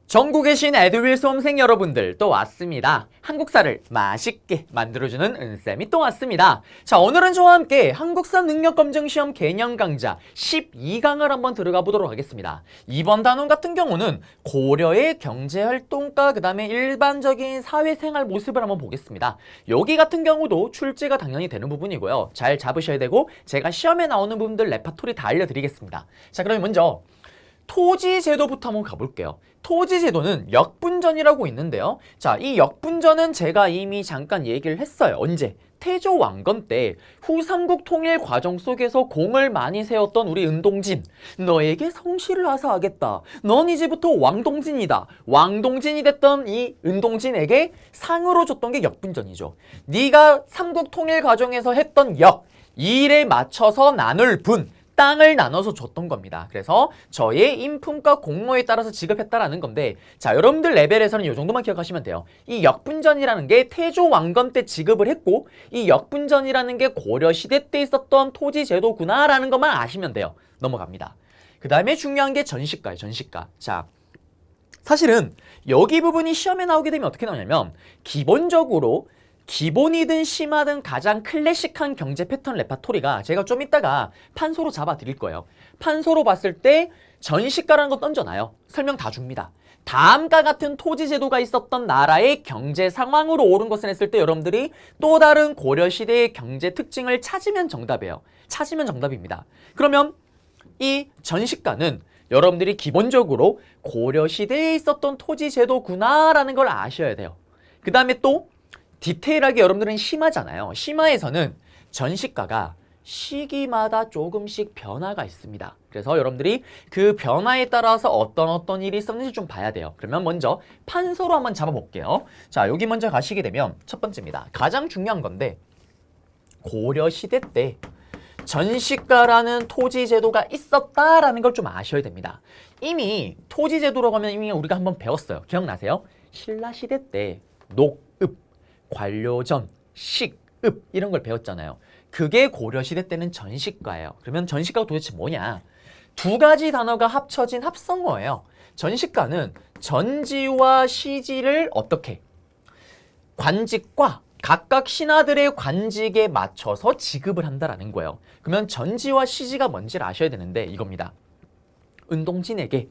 전국에 계신 에듀윌 수험생 여러분들 또 왔습니다. 한국사를 맛있게 만들어주는 은쌤이 또 왔습니다. 자, 오늘은 저와 함께 한국사 능력검증시험 개념 강좌 12강을 한번 들어가 보도록 하겠습니다. 이번 단원 같은 경우는 고려의 경제활동과 그 다음에 일반적인 사회생활 모습을 한번 보겠습니다. 여기 같은 경우도 출제가 당연히 되는 부분이고요. 잘 잡으셔야 되고 제가 시험에 나오는 부분들 레파토리 다 알려드리겠습니다. 자, 그러면 먼저 토지제도부터 한번 가볼게요. 토지제도는 역분전이라고 있는데요. 자, 이 역분전은 제가 이미 잠깐 얘기를 했어요. 언제? 태조 왕건 때 후삼국 통일 과정 속에서 공을 많이 세웠던 우리 은동진, 너에게 성씨를 하사하겠다. 넌 이제부터 왕동진이다. 왕동진이 됐던 이 은동진에게 상으로 줬던 게 역분전이죠. 네가 삼국 통일 과정에서 했던 역, 이 일에 맞춰서 나눌 분, 땅을 나눠서 줬던 겁니다. 그래서 저의 인품과 공로에 따라서 지급했다라는 건데, 자, 여러분들 레벨에서는 이 정도만 기억하시면 돼요. 이 역분전이라는 게 태조 왕건 때 지급을 했고, 이 역분전이라는 게 고려시대 때 있었던 토지제도구나 라는 것만 아시면 돼요. 넘어갑니다. 그 다음에 중요한 게 전시가예요. 전시가. 자, 사실은 여기 부분이 시험에 나오게 되면 어떻게 나오냐면, 기본이든 심화든 가장 클래식한 경제 패턴 레파토리가 제가 좀 이따가 판소로 잡아 드릴 거예요. 판소로 봤을 때 전시가라는 거 던져놔요. 설명 다 줍니다. 다음과 같은 토지 제도가 있었던 나라의 경제 상황으로 옳은 것을 했을 때 여러분들이 또 다른 고려시대의 경제 특징을 찾으면 정답이에요. 찾으면 정답입니다. 그러면 이 전시가는 여러분들이 기본적으로 고려시대에 있었던 토지 제도구나라는 걸 아셔야 돼요. 그 다음에 또 디테일하게 여러분들은 심화잖아요. 심화에서는 전시가가 시기마다 조금씩 변화가 있습니다. 그래서 여러분들이 그 변화에 따라서 어떤 일이 있었는지 좀 봐야 돼요. 그러면 먼저 판서로 한번 잡아볼게요. 자, 여기 먼저 가시게 되면 첫 번째입니다. 가장 중요한 건데, 고려시대 때 전시가라는 토지제도가 있었다라는 걸 좀 아셔야 됩니다. 이미 토지제도라고 하면 이미 우리가 한번 배웠어요. 기억나세요? 신라시대 때 녹읍, 관료전, 식읍 이런 걸 배웠잖아요. 그게 고려시대 때는 전시가예요. 그러면 전시가가 도대체 뭐냐? 두 가지 단어가 합쳐진 합성어예요. 전시가는 전지와 시지를 어떻게? 관직과 각각 신하들의 관직에 맞춰서 지급을 한다라는 거예요. 그러면 전지와 시지가 뭔지를 아셔야 되는데 이겁니다. 은동진에게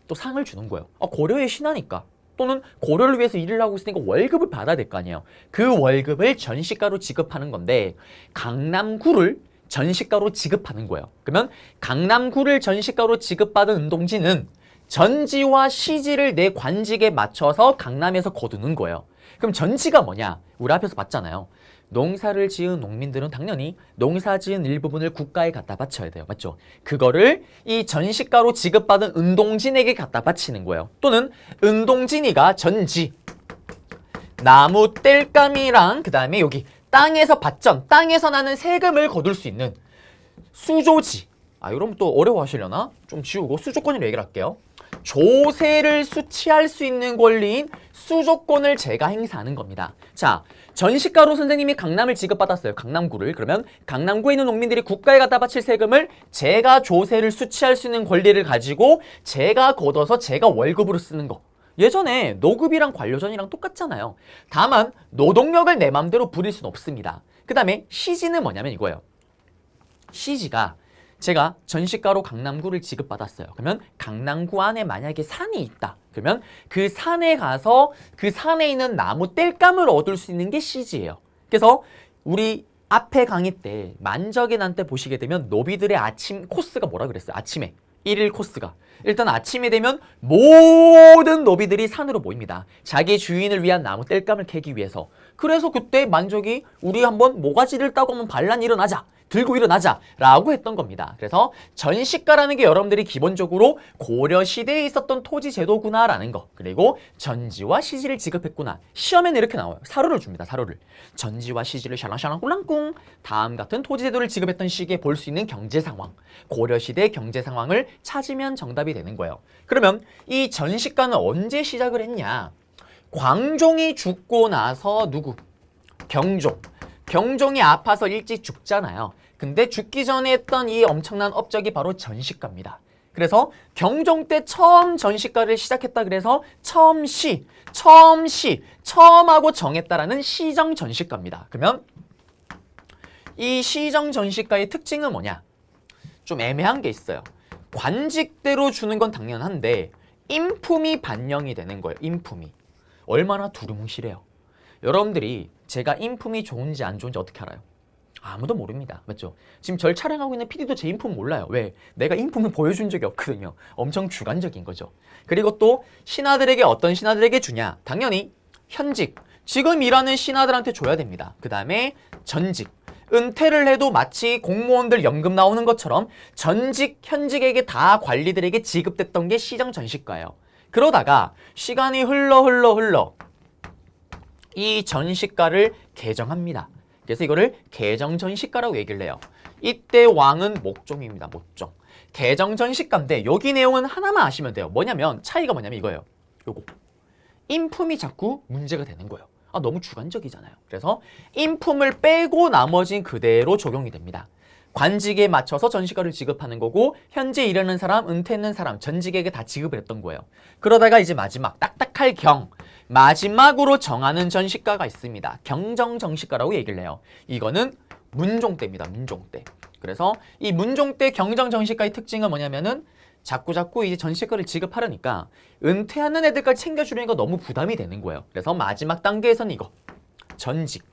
또 상을 주는 거예요. 고려의 신하니까. 또는 고려를 위해서 일을 하고 있으니까 월급을 받아야 될 거 아니에요. 그 월급을 전시가로 지급하는 건데 강남구를 전시가로 지급하는 거예요. 그러면 강남구를 전시가로 지급받은 은동진은 전지와 시지를 내 관직에 맞춰서 강남에서 거두는 거예요. 그럼 전지가 뭐냐? 우리 앞에서 봤잖아요. 농사를 지은 농민들은 당연히 농사 지은 일부분을 국가에 갖다 바쳐야 돼요. 맞죠? 그거를 이 전시가로 지급받은 은동진에게 갖다 바치는 거예요. 또는 은동진이가 전지, 나무 땔감이랑 그 다음에 여기 땅에서 밭전, 땅에서 나는 세금을 거둘 수 있는 수조지. 여러분 또 어려워하시려나? 좀 지우고 수조권이라고 얘기를 할게요. 조세를 수취할 수 있는 권리인 수조권을 제가 행사하는 겁니다. 자, 전시가로 선생님이 강남을 지급받았어요. 강남구를. 그러면 강남구에 있는 농민들이 국가에 갖다 바칠 세금을 제가 조세를 수취할 수 있는 권리를 가지고 제가 걷어서 제가 월급으로 쓰는 거. 예전에 노급이랑 관료전이랑 똑같잖아요. 다만 노동력을 내 맘대로 부릴 수는 없습니다. 그 다음에 시지는 뭐냐면 이거예요. 시지가 제가 전시가로 강남구를 지급받았어요. 그러면 강남구 안에 만약에 산이 있다. 그러면 그 산에 가서 그 산에 있는 나무 땔감을 얻을 수 있는 게 시지예요. 그래서 우리 앞에 강의 때 만적의 난 때 보시게 되면 노비들의 아침 코스가 뭐라 그랬어요? 아침에 1일 코스가. 일단 아침이 되면 모든 노비들이 산으로 모입니다. 자기 주인을 위한 나무 땔감을 캐기 위해서. 그래서 그때 만적이 우리 한번 모가지를 따고 한번 반란이 일어나자. 들고 일어나자 라고 했던 겁니다. 그래서 전시가라는 게 여러분들이 기본적으로 고려시대에 있었던 토지제도구나 라는 거, 그리고 전지와 시지를 지급했구나. 시험에는 이렇게 나와요. 사료를 줍니다. 사료를. 전지와 시지를 샤랑샤랑 꿀랑꿍. 다음 같은 토지제도를 지급했던 시기에 볼 수 있는 경제상황, 고려시대 경제상황을 찾으면 정답이 되는 거예요. 그러면 이 전시가는 언제 시작을 했냐? 광종이 죽고 나서 누구? 경종. 경종이 아파서 일찍 죽잖아요. 근데 죽기 전에 했던 이 엄청난 업적이 바로 전시가입니다. 그래서 경종 때 처음 전시가를 시작했다 그래서 처음 처음하고 정했다라는 시정 전시가입니다. 그러면 이 시정 전시가의 특징은 뭐냐? 좀 애매한 게 있어요. 관직대로 주는 건 당연한데 인품이 반영이 되는 거예요. 인품이. 얼마나 두루뭉실해요. 여러분들이 제가 인품이 좋은지 안 좋은지 어떻게 알아요? 아무도 모릅니다. 맞죠? 지금 절 촬영하고 있는 PD도 제 인품 몰라요. 왜? 내가 인품을 보여준 적이 없거든요. 엄청 주관적인 거죠. 그리고 또 신하들에게 어떤 신하들에게 주냐? 당연히 현직, 지금 일하는 신하들한테 줘야 됩니다. 그 다음에 전직, 은퇴를 해도 마치 공무원들 연금 나오는 것처럼 전직, 현직에게 다 관리들에게 지급됐던 게 시정 전시가예요. 그러다가 시간이 흘러 이 전시가를 개정합니다. 그래서 이거를 개정전시가라고 얘기를 해요. 이때 왕은 목종입니다. 목종. 개정전시가인데 여기 내용은 하나만 아시면 돼요. 뭐냐면 차이가 뭐냐면 이거예요. 요거. 인품이 자꾸 문제가 되는 거예요. 아, 너무 주관적이잖아요. 그래서 인품을 빼고 나머진 그대로 적용이 됩니다. 관직에 맞춰서 전시가를 지급하는 거고 현재 일하는 사람, 은퇴했는 사람, 전직에게 다 지급을 했던 거예요. 그러다가 이제 마지막 딱딱할 경. 마지막으로 정하는 전시가가 있습니다. 경정정시가라고 얘기를 해요. 이거는 문종 때입니다. 문종 때. 그래서 이 문종 때 경정정시가의 특징은 뭐냐면은 자꾸 이제 전시가를 지급하려니까 은퇴하는 애들까지 챙겨주려니까 너무 부담이 되는 거예요. 그래서 마지막 단계에서는 이거. 전직.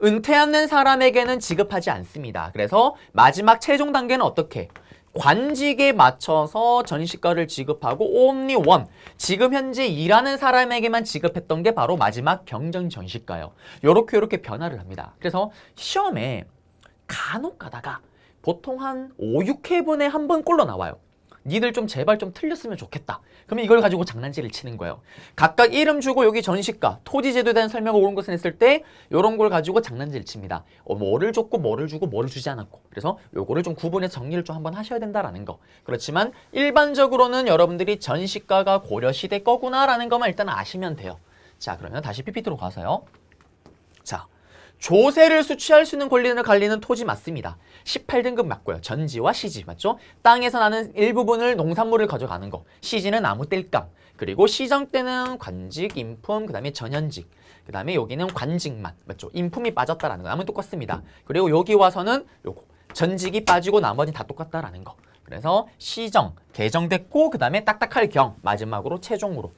은퇴하는 사람에게는 지급하지 않습니다. 그래서 마지막 최종 단계는 어떻게? 관직에 맞춰서 전시가를 지급하고 only one, 지금 현재 일하는 사람에게만 지급했던 게 바로 마지막 경정전시가예요. 요렇게 변화를 합니다. 그래서 시험에 간혹 가다가 보통 한 5, 6회분에 한 번 꼴로 나와요. 니들 좀 제발 좀 틀렸으면 좋겠다. 그러면 이걸 가지고 장난질을 치는 거예요. 각각 이름 주고 여기 전시가, 토지제도에 대한 설명을 옳은 것을 했을 때 이런 걸 가지고 장난질을 칩니다. 뭐를 줬고 뭐를 주고 뭐를 주지 않았고. 그래서 요거를 좀 구분해서 정리를 좀 한번 하셔야 된다라는 거. 그렇지만 일반적으로는 여러분들이 전시가가 고려시대 거구나라는 것만 일단 아시면 돼요. 자, 그러면 다시 PPT로 가서요. 자, 조세를 수취할 수 있는 권리를 갈리는 토지 맞습니다. 18등급 맞고요. 전지와 시지 맞죠? 땅에서 나는 일부분을 농산물을 가져가는 거. 시지는 나무 땔감. 그리고 시정 때는 관직, 인품, 그 다음에 전현직. 그 다음에 여기는 관직만. 맞죠? 인품이 빠졌다라는 거. 나무 똑같습니다. 그리고 여기 와서는 요거. 전직이 빠지고 나머지는 다 똑같다라는 거. 그래서 시정, 개정됐고 그 다음에 딱딱할 경. 마지막으로 최종으로.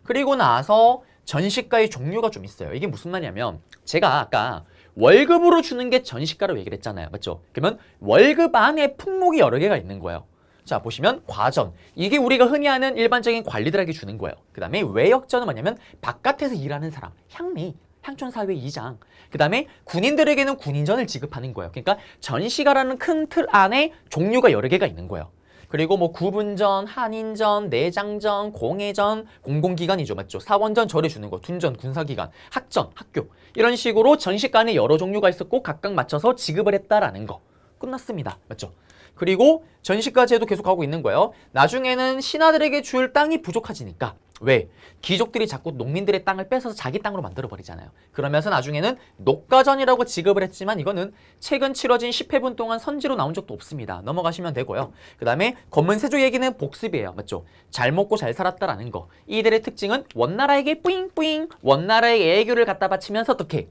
그리고 나서 전시가의 종류가 좀 있어요. 이게 무슨 말이냐면 제가 아까 월급으로 주는 게 전시가라고 얘기를 했잖아요. 맞죠? 그러면 월급 안에 품목이 여러 개가 있는 거예요. 자, 보시면 과전. 이게 우리가 흔히 아는 일반적인 관리들에게 주는 거예요. 그 다음에 외역전은 뭐냐면 바깥에서 일하는 사람. 향리, 향촌사회 이장. 그 다음에 군인들에게는 군인전을 지급하는 거예요. 그러니까 전시가라는 큰 틀 안에 종류가 여러 개가 있는 거예요. 그리고 뭐 구분전, 한인전, 내장전, 공회전, 공공기관이죠. 맞죠? 사원전 절에 주는 거, 둔전, 군사기관, 학전, 학교. 이런 식으로 전시간에 여러 종류가 있었고 각각 맞춰서 지급을 했다라는 거. 끝났습니다. 맞죠? 그리고 전시가 제도 계속하고 있는 거예요. 나중에는 신하들에게 줄 땅이 부족해지니까. 왜? 귀족들이 자꾸 농민들의 땅을 뺏어서 자기 땅으로 만들어버리잖아요. 그러면서 나중에는 녹가전이라고 지급을 했지만 이거는 최근 치러진 10회분 동안 선지로 나온 적도 없습니다. 넘어가시면 되고요. 그 다음에 검문세조 얘기는 복습이에요. 맞죠? 잘 먹고 잘 살았다라는 거. 이들의 특징은 원나라에게 뿌잉뿌잉 원나라의 애교를 갖다 바치면서 어떻게?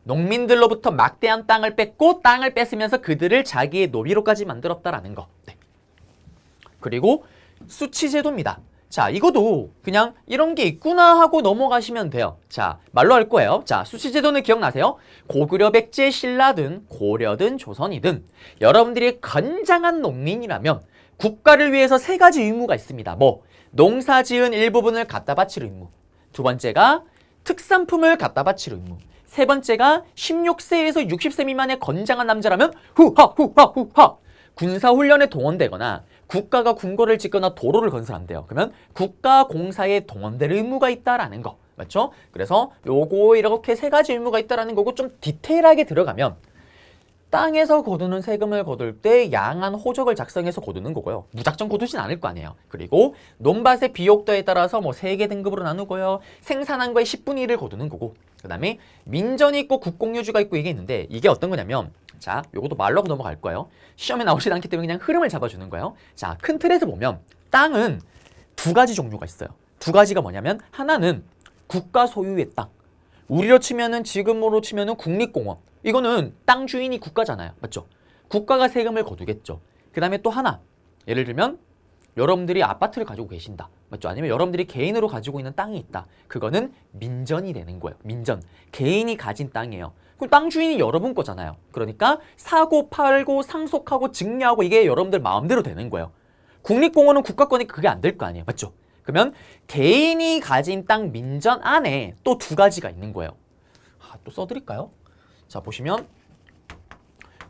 농민들로부터 막대한 땅을 뺏고 땅을 뺏으면서 그들을 자기의 노비로까지 만들었다라는 거. 네. 그리고 수치제도입니다. 자, 이것도 그냥 이런 게 있구나 하고 넘어가시면 돼요. 자, 말로 할 거예요. 자, 수치제도는 기억나세요? 고구려, 백제, 신라든, 고려든, 조선이든 여러분들이 건장한 농민이라면 국가를 위해서 세 가지 의무가 있습니다. 뭐? 농사 지은 일부분을 갖다 바칠 의무. 두 번째가 특산품을 갖다 바칠 의무. 세 번째가 16세에서 60세 미만의 건장한 남자라면 후하 군사훈련에 동원되거나 국가가 궁궐을 짓거나 도로를 건설한대요. 그러면 국가공사에 동원될 의무가 있다라는 거. 맞죠? 그래서 요거 이렇게 세 가지 의무가 있다라는 거고 좀 디테일하게 들어가면 땅에서 거두는 세금을 거둘 때 양한 호적을 작성해서 거두는 거고요. 무작정 거두진 않을 거 아니에요. 그리고 논밭의 비옥도에 따라서 뭐 3개 등급으로 나누고요. 생산한 거의 10분의 1을 거두는 거고 그 다음에 민전이 있고 국공유지가 있고 이게 있는데 이게 어떤 거냐면 자, 요것도 말라고 넘어갈 거예요. 시험에 나오지 않기 때문에 그냥 흐름을 잡아주는 거예요. 자, 큰 틀에서 보면 땅은 두 가지 종류가 있어요. 두 가지가 뭐냐면 하나는 국가 소유의 땅. 우리로 치면은 지금으로 치면은 국립공원. 이거는 땅 주인이 국가잖아요. 맞죠? 국가가 세금을 거두겠죠. 그 다음에 또 하나. 예를 들면 여러분들이 아파트를 가지고 계신다. 맞죠? 아니면 여러분들이 개인으로 가지고 있는 땅이 있다. 그거는 민전이 되는 거예요. 민전. 개인이 가진 땅이에요. 그럼 땅 주인이 여러분 거잖아요. 그러니까 사고 팔고 상속하고 증여하고 이게 여러분들 마음대로 되는 거예요. 국립공원은 국가 거니까 그게 안 될 거 아니에요. 맞죠? 그러면 개인이 가진 땅 민전 안에 또 두 가지가 있는 거예요. 또 써드릴까요? 자, 보시면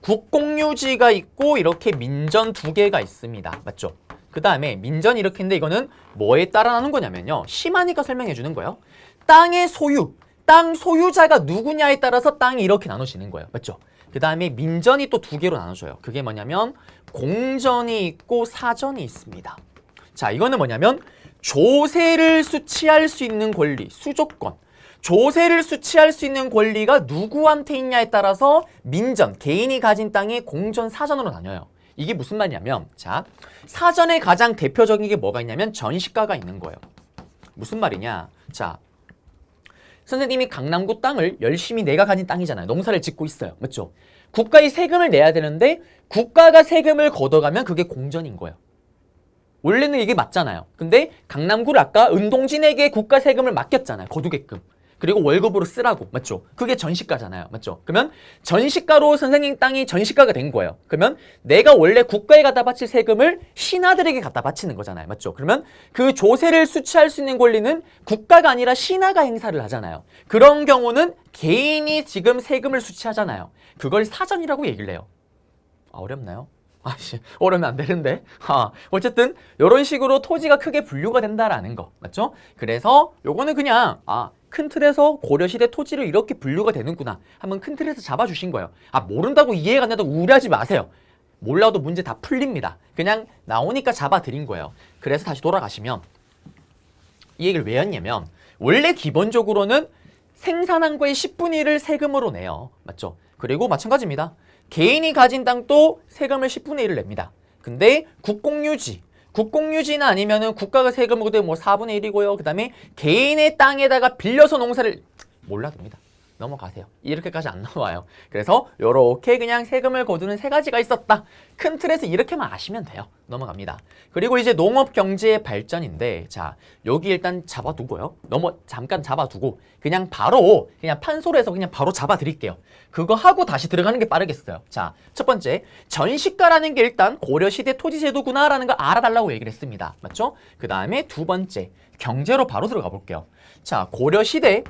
국공유지가 있고 이렇게 민전 두 개가 있습니다. 맞죠? 그 다음에 민전이 이렇게 있는데 이거는 뭐에 따라 나는 거냐면요. 심하니까 설명해 주는 거예요. 땅의 소유, 땅 소유자가 누구냐에 따라서 땅이 이렇게 나눠지는 거예요. 맞죠? 그 다음에 민전이 또 두 개로 나눠져요. 그게 뭐냐면 공전이 있고 사전이 있습니다. 자, 이거는 뭐냐면 조세를 수취할 수 있는 권리, 수조건. 조세를 수취할 수 있는 권리가 누구한테 있냐에 따라서 민전, 개인이 가진 땅이 공전, 사전으로 나뉘어요. 이게 무슨 말이냐면, 자, 사전에 가장 대표적인 게 뭐가 있냐면 전시가가 있는 거예요. 무슨 말이냐? 자, 선생님이 강남구 땅을 열심히 내가 가진 땅이잖아요. 농사를 짓고 있어요. 맞죠? 국가에 세금을 내야 되는데 국가가 세금을 걷어가면 그게 공전인 거예요. 원래는 이게 맞잖아요. 근데 강남구를 아까 은동진에게 국가 세금을 맡겼잖아요. 거두게끔. 그리고 월급으로 쓰라고. 맞죠? 그게 전시가잖아요. 맞죠? 그러면 전시가로 선생님 땅이 전시가가 된 거예요. 그러면 내가 원래 국가에 갖다 바칠 세금을 신하들에게 갖다 바치는 거잖아요. 맞죠? 그러면 그 조세를 수취할 수 있는 권리는 국가가 아니라 신하가 행사를 하잖아요. 그런 경우는 개인이 지금 세금을 수취하잖아요. 그걸 사전이라고 얘기를 해요. 어렵나요? 어려우면 안 되는데. 어쨌든 이런 식으로 토지가 크게 분류가 된다라는 거. 맞죠? 그래서 요거는 그냥 큰 틀에서 고려시대 토지를 이렇게 분류가 되는구나. 한번 큰 틀에서 잡아주신 거예요. 모른다고 이해가 안 된다고 우려하지 마세요. 몰라도 문제 다 풀립니다. 그냥 나오니까 잡아드린 거예요. 그래서 다시 돌아가시면 이 얘기를 왜 했냐면 원래 기본적으로는 생산한 거의 10분의 1을 세금으로 내요. 맞죠? 그리고 마찬가지입니다. 개인이 가진 땅도 세금을 10분의 1을 냅니다. 근데 국공유지는 아니면은 국가가 세금을 걷어도 뭐 4분의 1이고요. 그 다음에 개인의 땅에다가 빌려서 농사를 몰라도 됩니다. 넘어가세요. 이렇게까지 안 나와요. 그래서 요렇게 그냥 세금을 거두는 세 가지가 있었다. 큰 틀에서 이렇게만 아시면 돼요. 넘어갑니다. 그리고 이제 농업 경제의 발전인데 자, 여기 일단 잡아두고요. 잠깐 잡아두고 그냥 바로 판소로 해서 그냥 바로 잡아드릴게요. 그거 하고 다시 들어가는 게 빠르겠어요. 자, 첫 번째 전시가라는 게 일단 고려시대 토지제도구나라는 걸 알아달라고 얘기를 했습니다. 맞죠? 그 다음에 두 번째 경제로 바로 들어가 볼게요. 자, 고려시대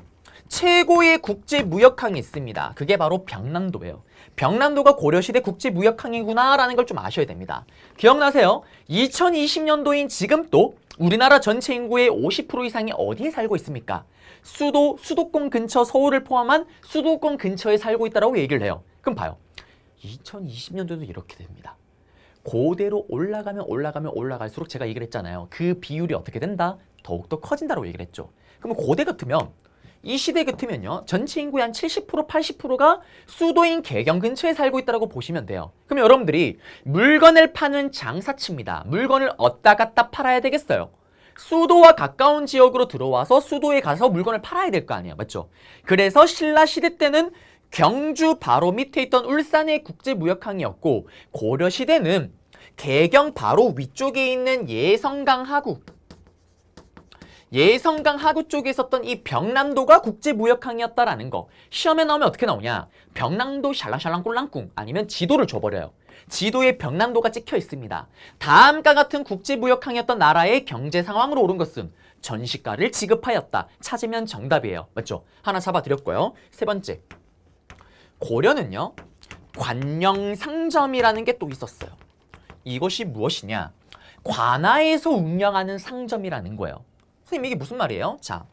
최고의 국제무역항이 있습니다. 그게 바로 병남도예요. 병남도가 고려시대 국제무역항이구나 라는 걸 좀 아셔야 됩니다. 기억나세요? 2020년도인 지금 또 우리나라 전체 인구의 50% 이상이 어디에 살고 있습니까? 수도권 근처 서울을 포함한 수도권 근처에 살고 있다고 얘기를 해요. 그럼 봐요. 2020년도도 이렇게 됩니다. 그대로 올라갈수록 제가 얘기를 했잖아요. 그 비율이 어떻게 된다? 더욱더 커진다고 얘기를 했죠. 그러면 고대 같으면 이 시대 같으면요. 전체 인구의 한 70%, 80%가 수도인 개경 근처에 살고 있다고 보시면 돼요. 그럼 여러분들이 물건을 파는 장사치입니다. 물건을 얻다 갖다 팔아야 되겠어요. 수도와 가까운 지역으로 들어와서 수도에 가서 물건을 팔아야 될 거 아니에요. 맞죠? 그래서 신라시대 때는 경주 바로 밑에 있던 울산의 국제무역항이었고 고려시대는 개경 바로 위쪽에 있는 예성강 하구 쪽에 있었던 이 병남도가 국제무역항이었다라는 거. 시험에 나오면 어떻게 나오냐? 병남도 샬랑샬랑 꼴랑꿍 아니면 지도를 줘버려요. 지도에 병남도가 찍혀 있습니다. 다음과 같은 국제무역항이었던 나라의 경제 상황으로 오른 것은 전시가를 지급하였다. 찾으면 정답이에요. 맞죠? 하나 잡아드렸고요. 세 번째. 고려는요. 관영상점이라는 게 또 있었어요. 이것이 무엇이냐? 관아에서 운영하는 상점이라는 거예요. 선생님 이게 무슨 말이에요? 자,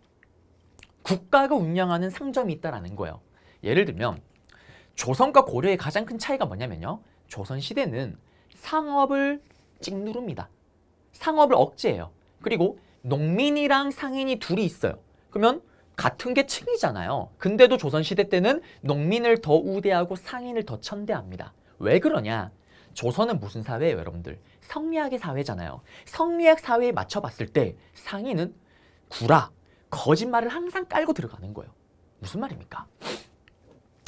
국가가 운영하는 상점이 있다라는 거예요. 예를 들면 조선과 고려의 가장 큰 차이가 뭐냐면요. 조선시대는 상업을 찍누릅니다. 상업을 억제해요. 그리고 농민이랑 상인이 둘이 있어요. 그러면 같은 계층이잖아요. 근데도 조선시대 때는 농민을 더 우대하고 상인을 더 천대합니다. 왜 그러냐? 조선은 무슨 사회예요, 여러분들? 성리학의 사회잖아요. 성리학 사회에 맞춰봤을 때 상인은 구라, 거짓말을 항상 깔고 들어가는 거예요. 무슨 말입니까?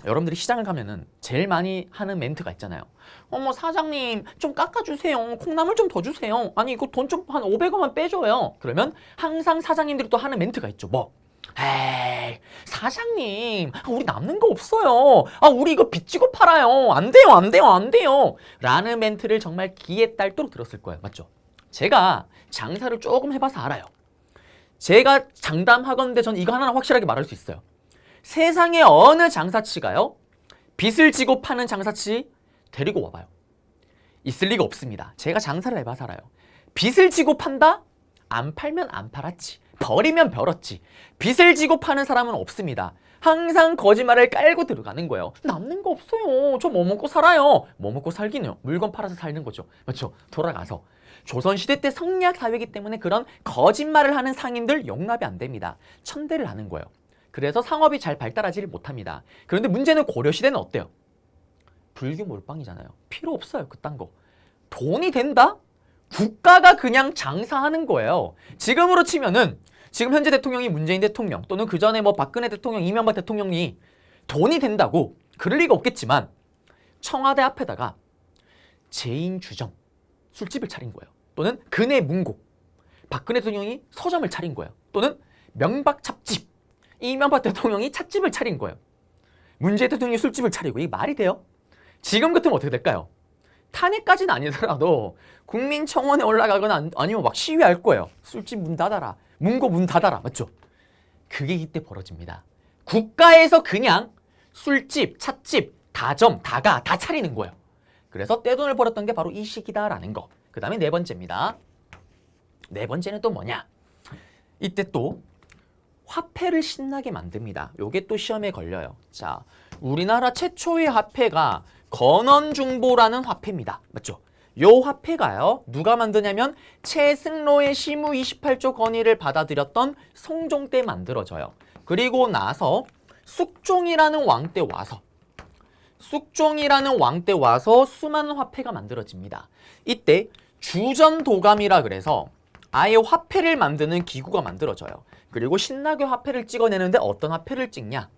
여러분들이 시장을 가면은 제일 많이 하는 멘트가 있잖아요. 어머 사장님 좀 깎아주세요. 콩나물 좀 더 주세요. 아니 이거 돈 좀 한 500원만 빼줘요. 그러면 항상 사장님들이 또 하는 멘트가 있죠. 뭐? 에이 사장님 우리 남는 거 없어요. 우리 이거 빚지고 팔아요. 안 돼요 안 돼요 안 돼요 라는 멘트를 정말 귀에 딸도록 들었을 거예요. 맞죠? 제가 장사를 조금 해봐서 알아요. 제가 장담하건대 전 이거 하나 확실하게 말할 수 있어요. 세상에 어느 장사치가요 빚을 지고 파는 장사치 데리고 와봐요. 있을 리가 없습니다. 제가 장사를 해봐서 알아요. 빚을 지고 판다? 안 팔면 안 팔았지. 버리면 벌었지. 빚을 지고 파는 사람은 없습니다. 항상 거짓말을 깔고 들어가는 거예요. 남는 거 없어요. 저 뭐 먹고 살아요. 뭐 먹고 살기는요. 물건 팔아서 살는 거죠. 맞죠? 돌아가서. 조선시대 때 성리학 사회이기 때문에 그런 거짓말을 하는 상인들 용납이 안 됩니다. 천대를 하는 거예요. 그래서 상업이 잘 발달하지를 못합니다. 그런데 문제는 고려시대는 어때요? 불교 몰빵이잖아요. 필요 없어요. 그딴 거. 돈이 된다? 국가가 그냥 장사하는 거예요. 지금으로 치면은 지금 현재 대통령이 문재인 대통령 또는 그 전에 뭐 박근혜 대통령, 이명박 대통령이 돈이 된다고 그럴 리가 없겠지만 청와대 앞에다가 제인주점 술집을 차린 거예요. 또는 근해 문고 박근혜 대통령이 서점을 차린 거예요. 또는 명박찹집 이명박 대통령이 찻집을 차린 거예요. 문재인 대통령이 술집을 차리고 이게 말이 돼요? 지금 같으면 어떻게 될까요? 탄핵까지는 아니더라도 국민청원에 올라가거나 아니면 막 시위할 거예요. 술집 문 닫아라. 문고 문 닫아라. 맞죠? 그게 이때 벌어집니다. 국가에서 그냥 술집, 찻집, 다점, 다가 다 차리는 거예요. 그래서 떼돈을 벌었던 게 바로 이 시기다라는 거. 그 다음에 네 번째입니다. 네 번째는 또 뭐냐? 이때 또 화폐를 신나게 만듭니다. 요게 또 시험에 걸려요. 자, 우리나라 최초의 화폐가 건원중보라는 화폐입니다. 맞죠? 요 화폐가요. 누가 만드냐면 최승로의 시무 28조 건의를 받아들였던 성종 때 만들어져요. 그리고 나서 숙종이라는 왕 때 와서 수많은 화폐가 만들어집니다. 이때 주전도감이라 그래서 아예 화폐를 만드는 기구가 만들어져요. 그리고 신나게 화폐를 찍어내는데 어떤 화폐를 찍냐?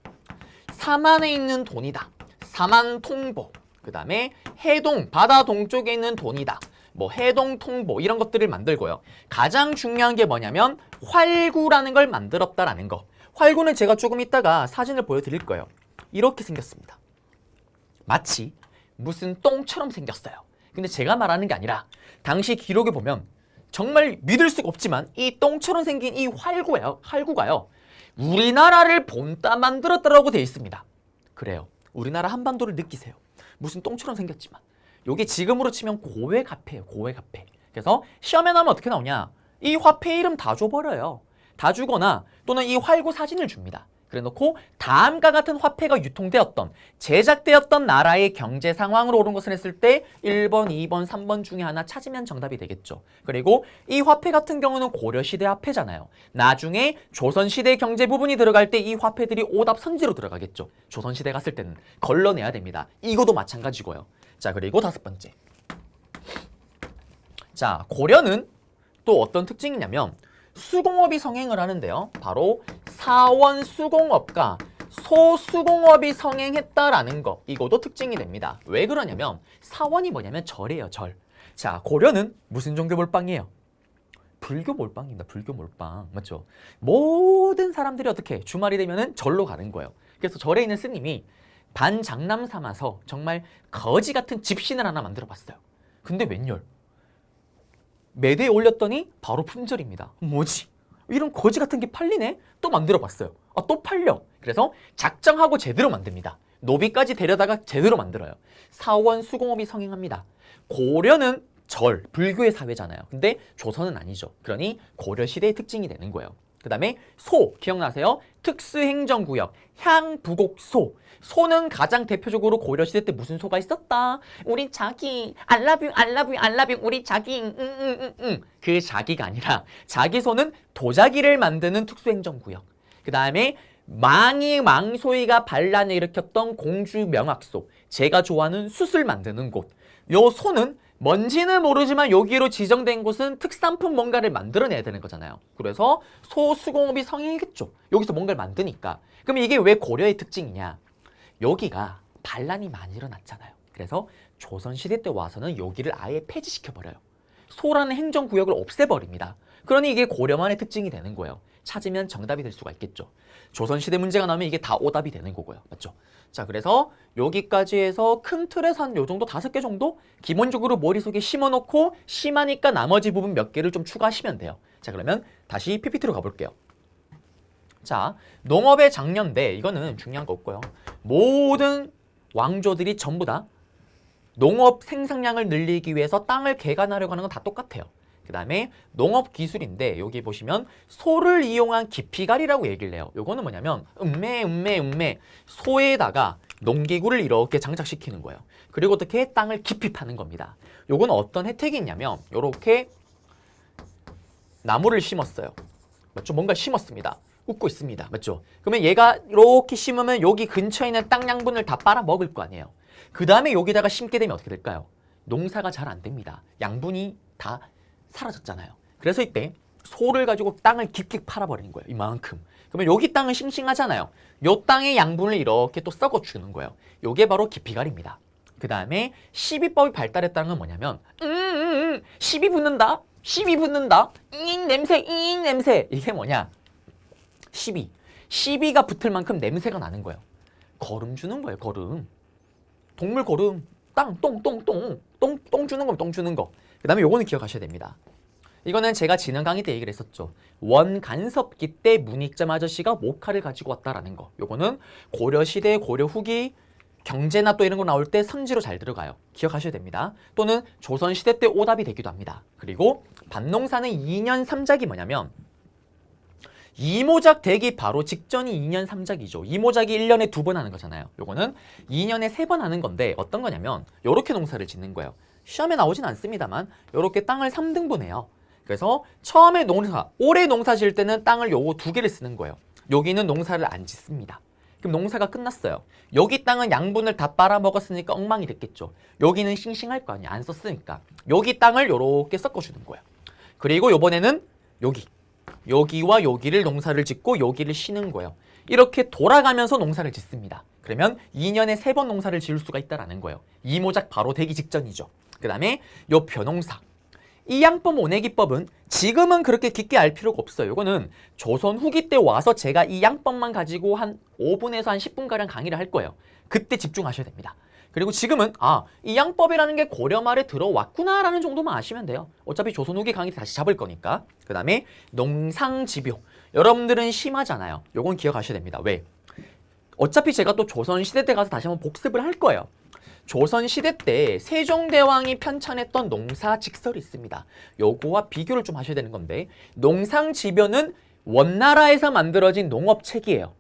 사만에 있는 돈이다. 사만통보. 그 다음에 해동, 바다 동쪽에 있는 돈이다. 뭐 해동통보 이런 것들을 만들고요. 가장 중요한 게 뭐냐면 활구라는 걸 만들었다라는 거. 활구는 제가 조금 이따가 사진을 보여드릴 거예요. 이렇게 생겼습니다. 마치 무슨 똥처럼 생겼어요. 근데 제가 말하는 게 아니라 당시 기록에 보면 정말 믿을 수가 없지만 이 똥처럼 생긴 이 활구가요. 우리나라를 본따 만들었다라고 되어 있습니다. 그래요. 우리나라 한반도를 느끼세요. 무슨 똥처럼 생겼지만. 요게 지금으로 치면 고액화폐예요. 고액화폐. 그래서 시험에 나오면 어떻게 나오냐. 이 화폐 이름 다 줘버려요. 다 주거나 또는 이 활구 사진을 줍니다. 그래놓고 다음과 같은 화폐가 유통되었던 제작되었던 나라의 경제 상황으로 옳은 것을 했을 때 1번, 2번, 3번 중에 하나 찾으면 정답이 되겠죠. 그리고 이 화폐 같은 경우는 고려시대 화폐잖아요. 나중에 조선시대 경제 부분이 들어갈 때 이 화폐들이 오답 선지로 들어가겠죠. 조선시대 갔을 때는 걸러내야 됩니다. 이거도 마찬가지고요. 자, 그리고 다섯 번째. 자, 고려는 또 어떤 특징이냐면 수공업이 성행을 하는데요. 바로 사원 수공업과 소수공업이 성행했다라는 거. 이것도 특징이 됩니다. 왜 그러냐면 사원이 뭐냐면 절이에요. 절. 자, 고려는 무슨 종교 몰빵이에요? 불교 몰빵입니다. 불교 몰빵. 맞죠? 모든 사람들이 어떻게 주말이 되면은 절로 가는 거예요. 그래서 절에 있는 스님이 반장남 삼아서 정말 거지 같은 집신을 하나 만들어 봤어요. 근데 웬열? 매대에 올렸더니 바로 품절입니다. 뭐지? 이런 거지 같은 게 팔리네? 또 만들어 봤어요. 또 팔려. 그래서 작정하고 제대로 만듭니다. 노비까지 데려다가 제대로 만들어요. 사원 수공업이 성행합니다. 고려는 절, 불교의 사회잖아요. 근데 조선은 아니죠. 그러니 고려시대의 특징이 되는 거예요. 그 다음에 소, 기억나세요? 특수행정구역, 향부곡소. 소는 가장 대표적으로 고려시대 때 무슨 소가 있었다? 우리 자기, 알라뷰, 알라뷰, 알라뷰, 우리 자기, 그 자기가 아니라 자기 소는 도자기를 만드는 특수행정구역. 그 다음에 망소이가 반란을 일으켰던 공주 명악소, 제가 좋아하는 숯을 만드는 곳. 요 소는 뭔지는 모르지만 여기로 지정된 곳은 특산품 뭔가를 만들어내야 되는 거잖아요. 그래서 소수공업이 성행이겠죠. 여기서 뭔가를 만드니까. 그럼 이게 왜 고려의 특징이냐? 여기가 반란이 많이 일어났잖아요. 그래서 조선시대 때 와서는 여기를 아예 폐지시켜버려요. 소라는 행정구역을 없애버립니다. 그러니 이게 고려만의 특징이 되는 거예요. 찾으면 정답이 될 수가 있겠죠. 조선시대 문제가 나오면 이게 다 오답이 되는 거고요. 맞죠? 자, 그래서 여기까지 해서 큰 틀에서 한 요 정도 5개 정도 기본적으로 머릿속에 심어놓고 심하니까 나머지 부분 몇 개를 좀 추가하시면 돼요. 자, 그러면 다시 PPT로 가볼게요. 자, 농업의 장려인데 이거는 중요한 거 없고요. 모든 왕조들이 전부 다 농업 생산량을 늘리기 위해서 땅을 개간하려고 하는 건 다 똑같아요. 그 다음에 농업 기술인데 여기 보시면 소를 이용한 기피갈이라고 얘기를 해요. 요거는 뭐냐면 소에다가 농기구를 이렇게 장착시키는 거예요. 그리고 어떻게 땅을 깊이 파는 겁니다. 요건 어떤 혜택이 있냐면 요렇게 나무를 심었어요. 맞죠? 뭔가 심었습니다. 웃고 있습니다. 맞죠? 그러면 얘가 이렇게 심으면 여기 근처에 있는 땅 양분을 다 빨아먹을 거 아니에요. 그 다음에 여기다가 심게 되면 어떻게 될까요? 농사가 잘 안 됩니다. 양분이 다 사라졌잖아요. 그래서 이때 소를 가지고 땅을 깊게 팔아버리는 거예요. 이만큼. 그러면 여기 땅은 싱싱하잖아요. 요 땅의 양분을 이렇게 또 썩어주는 거예요. 요게 바로 기피갈입니다. 그 다음에 시비법이 발달했다는 건 뭐냐면 시비 붙는다? 시비 붙는다? 냄새. 이게 뭐냐? 시비가 붙을 만큼 냄새가 나는 거예요. 거름 주는 거예요. 거름. 동물 거름. 똥 주는 거, 똥 주는 거. 그 다음에 요거는 기억하셔야 됩니다. 이거는 제가 지난 강의 때 얘기를 했었죠. 원간섭기 때 문익점 아저씨가 목화를 가지고 왔다라는 거. 요거는 고려시대, 고려 후기 경제나 또 이런 거 나올 때 선지로 잘 들어가요. 기억하셔야 됩니다. 또는 조선시대 때 오답이 되기도 합니다. 그리고 반농사는 2년 3작이 뭐냐면 이모작 되기 바로 직전이 2년 3작이죠. 이모작이 1년에 2번 하는 거잖아요. 요거는 2년에 3번 하는 건데 어떤 거냐면 요렇게 농사를 짓는 거예요. 시험에 나오진 않습니다만 요렇게 땅을 3등분해요. 그래서 처음에 올해 농사 지을 때는 땅을 요거 2개를 쓰는 거예요. 여기는 농사를 안 짓습니다. 그럼 농사가 끝났어요. 여기 땅은 양분을 다 빨아먹었으니까 엉망이 됐겠죠. 여기는 싱싱할 거 아니야. 안 썼으니까. 여기 땅을 요렇게 섞어주는 거예요. 그리고 요번에는 여기와 여기를 농사를 짓고 여기를 쉬는 거예요. 이렇게 돌아가면서 농사를 짓습니다. 그러면 2년에 3번 농사를 지을 수가 있다는 거예요. 이모작 바로 되기 직전이죠. 그 다음에 요 벼농사. 이 양법 오내기법은 지금은 그렇게 깊게 알 필요가 없어요. 이거는 조선 후기 때 와서 제가 이 양법만 가지고 한 5분에서 한 10분가량 강의를 할 거예요. 그때 집중하셔야 됩니다. 그리고 지금은 이 양법이라는 게 고려 말에 들어왔구나라는 정도만 아시면 돼요. 어차피 조선 후기 강의 다시 잡을 거니까. 그 다음에 농상집요. 여러분들은 심하잖아요. 요건 기억하셔야 됩니다. 왜? 어차피 제가 또 조선시대 때 가서 다시 한번 복습을 할 거예요. 조선시대 때 세종대왕이 편찬했던 농사직설이 있습니다. 요거와 비교를 좀 하셔야 되는 건데 농상집요는 원나라에서 만들어진 농업책이에요.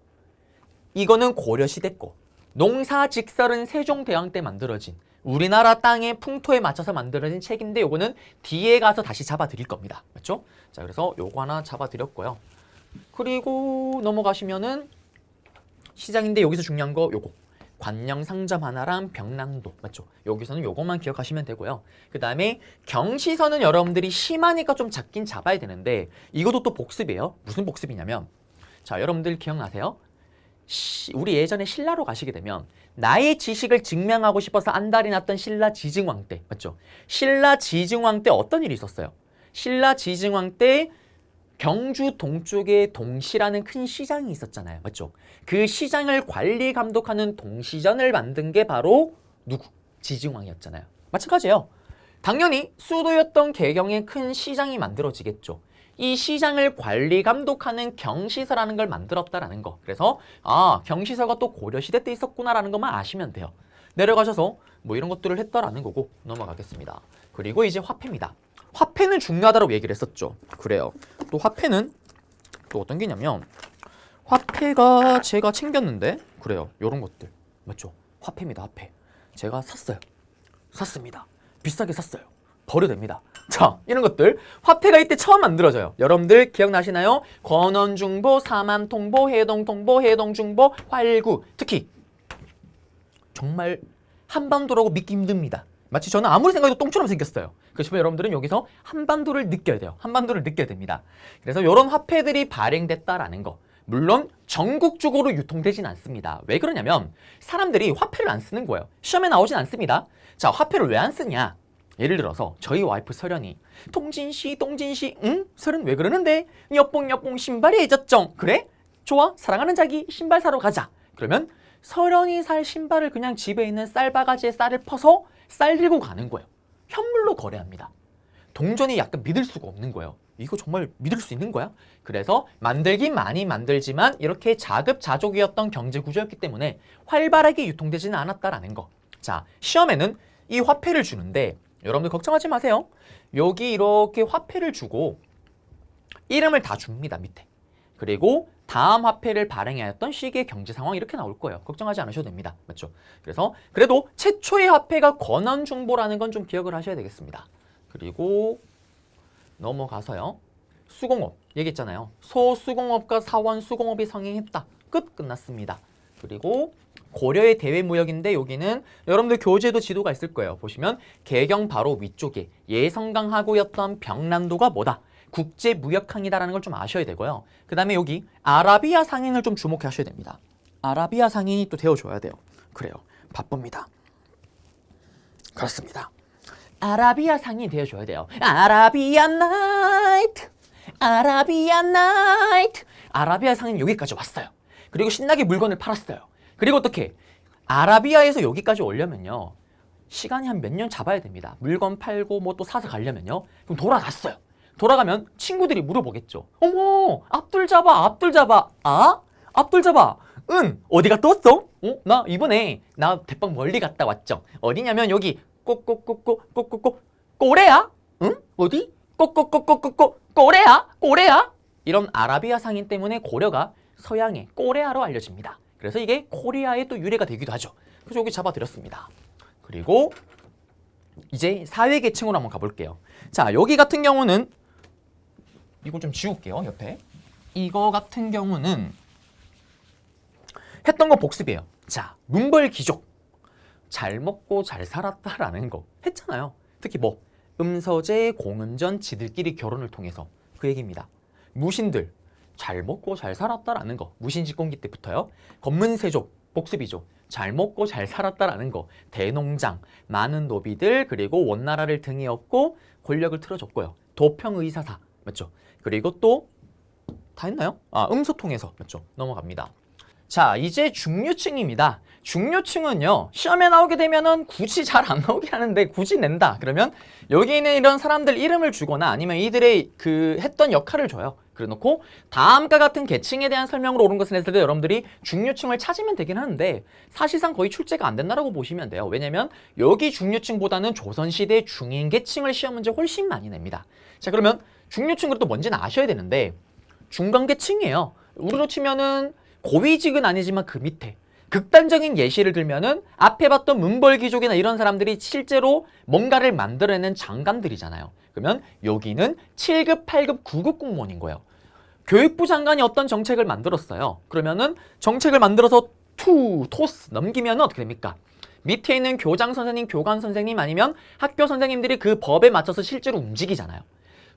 이거는 고려시대 거. 농사직설은 세종대왕 때 만들어진 우리나라 땅의 풍토에 맞춰서 만들어진 책인데 요거는 뒤에 가서 다시 잡아드릴 겁니다. 맞죠? 자, 그래서 요거 하나 잡아드렸고요. 그리고 넘어가시면은 시장인데 여기서 중요한 거 요거. 관령 상점 하나랑 병랑도. 맞죠? 여기서는 요것만 기억하시면 되고요. 그 다음에 경시선은 여러분들이 심하니까 좀 잡긴 잡아야 되는데 이것도 또 복습이에요. 무슨 복습이냐면 자, 여러분들 기억나세요? 우리 예전에 신라로 가시게 되면 나의 지식을 증명하고 싶어서 안달이 났던 신라 지증왕 때. 맞죠? 신라 지증왕 때 어떤 일이 있었어요? 신라 지증왕 때 경주 동쪽에 동시라는 큰 시장이 있었잖아요. 맞죠? 그 시장을 관리 감독하는 동시전을 만든 게 바로 누구? 지증왕이었잖아요. 마찬가지예요. 당연히 수도였던 개경에 큰 시장이 만들어지겠죠. 이 시장을 관리 감독하는 경시서라는 걸 만들었다라는 거. 그래서 경시서가 또 고려시대 때 있었구나라는 것만 아시면 돼요. 내려가셔서 뭐 이런 것들을 했다라는 거고 넘어가겠습니다. 그리고 이제 화폐입니다. 화폐는 중요하다고 얘기를 했었죠. 그래요. 또 화폐는 또 어떤 게냐면 화폐가 제가 챙겼는데 그래요. 요런 것들. 맞죠? 화폐입니다. 화폐. 제가 샀습니다. 비싸게 샀어요. 버려도 됩니다. 자, 이런 것들. 화폐가 이때 처음 만들어져요. 여러분들 기억나시나요? 권원중보, 사만통보, 해동통보, 해동중보, 활구. 특히 정말 한반도라고 믿기 힘듭니다. 마치 저는 아무리 생각해도 똥처럼 생겼어요. 그렇지만 여러분들은 여기서 한반도를 느껴야 돼요. 한반도를 느껴야 됩니다. 그래서 이런 화폐들이 발행됐다라는 거. 물론 전국적으로 유통되진 않습니다. 왜 그러냐면 사람들이 화폐를 안 쓰는 거예요. 시험에 나오진 않습니다. 자, 화폐를 왜 안 쓰냐? 예를 들어서 저희 와이프 설연이 동진씨 응? 설연 왜 그러는데? 여뽕 신발이 해졌정. 그래? 좋아, 사랑하는 자기 신발 사러 가자. 그러면 설연이 살 신발을 그냥 집에 있는 쌀바가지에 쌀을 퍼서 쌀 들고 가는 거예요. 현물로 거래합니다. 동전이 약간 믿을 수가 없는 거예요. 이거 정말 믿을 수 있는 거야? 그래서 만들긴 많이 만들지만 이렇게 자급자족이었던 경제 구조였기 때문에 활발하게 유통되지는 않았다라는 거. 자, 시험에는 이 화폐를 주는데 여러분들 걱정하지 마세요. 여기 이렇게 화폐를 주고 이름을 다 줍니다, 밑에. 그리고 다음 화폐를 발행하였던 시기의 경제 상황 이렇게 나올 거예요. 걱정하지 않으셔도 됩니다. 맞죠? 그래서 그래도 최초의 화폐가 권원중보라는 건 좀 기억을 하셔야 되겠습니다. 그리고 넘어가서요. 수공업 얘기했잖아요. 소수공업과 사원수공업이 성행했다. 끝났습니다. 그리고 고려의 대외무역인데 여기는 여러분들 교재도 지도가 있을 거예요. 보시면 개경 바로 위쪽에 예성강하고였던 병남도가 뭐다? 국제무역항이다라는 걸 좀 아셔야 되고요. 그 다음에 여기 아라비아 상인을 좀 주목하셔야 됩니다. 아라비아 상인이 또 되어줘야 돼요. 그래요. 바쁩니다. 그렇습니다. 아라비아 상인이 되어줘야 돼요. 아라비아 나이트, 아라비아 나이트. 아라비아 상인 여기까지 왔어요. 그리고 신나게 물건을 팔았어요. 그리고 어떻게? 아라비아에서 여기까지 오려면요. 시간이 한 몇 년 잡아야 됩니다. 물건 팔고 뭐 또 사서 가려면요. 그럼 돌아갔어요. 돌아가면 친구들이 물어보겠죠. 어머, 앞둘 잡아. 아? 앞둘 잡아. 응, 어디 갔다 왔어? 나 이번에 나 대빵 멀리 갔다 왔죠. 어디냐면 여기 꼬꼬꼬꼬꼬꼬꼬 꼬레야? 응? 어디? 꼬꼬꼬꼬꼬꼬 꼬레야? 이런 아라비아 상인 때문에 고려가 서양의 꼬레아로 알려집니다. 그래서 이게 코리아의 또 유래가 되기도 하죠. 그래서 여기 잡아드렸습니다. 그리고 이제 사회계층으로 한번 가볼게요. 자, 여기 같은 경우는 이거 좀 지울게요, 옆에. 이거 같은 경우는 했던 거 복습이에요. 자, 문벌귀족. 잘 먹고 잘 살았다라는 거 했잖아요. 특히 뭐 음서재, 공은전, 지들끼리 결혼을 통해서 그 얘기입니다. 무신들 잘 먹고 잘 살았다라는 거. 무신직공기 때부터요. 검문세족, 복습이죠. 잘 먹고 잘 살았다라는 거. 대농장, 많은 노비들, 그리고 원나라를 등에 업고 권력을 틀어줬고요. 도평의사사, 맞죠? 그리고 또 다 했나요? 음소통해서, 맞죠? 넘어갑니다. 자, 이제 중류층입니다. 중류층은요, 시험에 나오게 되면은 굳이 잘 안 나오게 하는데 굳이 낸다. 그러면 여기 있는 이런 사람들 이름을 주거나 아니면 이들의 그 했던 역할을 줘요. 그래 놓고 다음과 같은 계층에 대한 설명으로 옳은 것을 했을 때 여러분들이 중류층을 찾으면 되긴 하는데 사실상 거의 출제가 안 된다라고 보시면 돼요. 왜냐면 여기 중류층보다는 조선시대 중인계층을 시험 문제 훨씬 많이 냅니다. 자, 그러면 중류층으로 또 뭔지는 아셔야 되는데 중간계층이에요. 우리로 치면은 고위직은 아니지만 그 밑에 극단적인 예시를 들면은 앞에 봤던 문벌귀족이나 이런 사람들이 실제로 뭔가를 만들어내는 장관들이잖아요. 그러면 여기는 7급, 8급, 9급 공무원인 거예요. 교육부 장관이 어떤 정책을 만들었어요. 그러면은 정책을 만들어서 토스 넘기면 어떻게 됩니까? 밑에 있는 교장 선생님, 교관 선생님 아니면 학교 선생님들이 그 법에 맞춰서 실제로 움직이잖아요.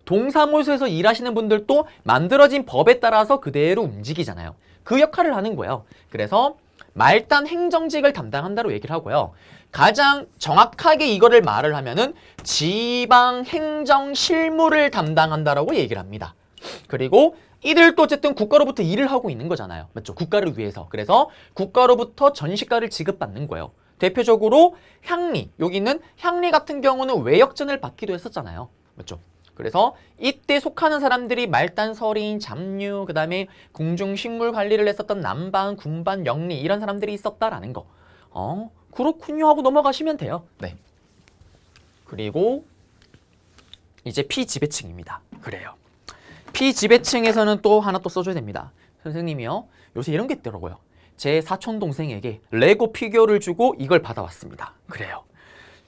동사무소에서 일하시는 분들도 만들어진 법에 따라서 그대로 움직이잖아요. 그 역할을 하는 거예요. 그래서 말단 행정직을 담당한다고 얘기를 하고요. 가장 정확하게 이거를 말을 하면은 지방 행정 실무를 담당한다라고 얘기를 합니다. 그리고 이들도 어쨌든 국가로부터 일을 하고 있는 거잖아요. 맞죠? 국가를 위해서. 그래서 국가로부터 전시가를 지급받는 거예요. 대표적으로 향리, 여기는 향리 같은 경우는 외역전을 받기도 했었잖아요. 맞죠? 그래서 이때 속하는 사람들이 말단, 서린, 잡류, 그 다음에 궁중식물 관리를 했었던 남반, 군반, 영리 이런 사람들이 있었다라는 거. 그렇군요 하고 넘어가시면 돼요. 네. 그리고 이제 피지배층입니다. 그래요. 피지배층에서는 또 하나 또 써줘야 됩니다. 선생님이요. 요새 이런 게 있더라고요. 제 사촌동생에게 레고 피규어를 주고 이걸 받아왔습니다. 그래요.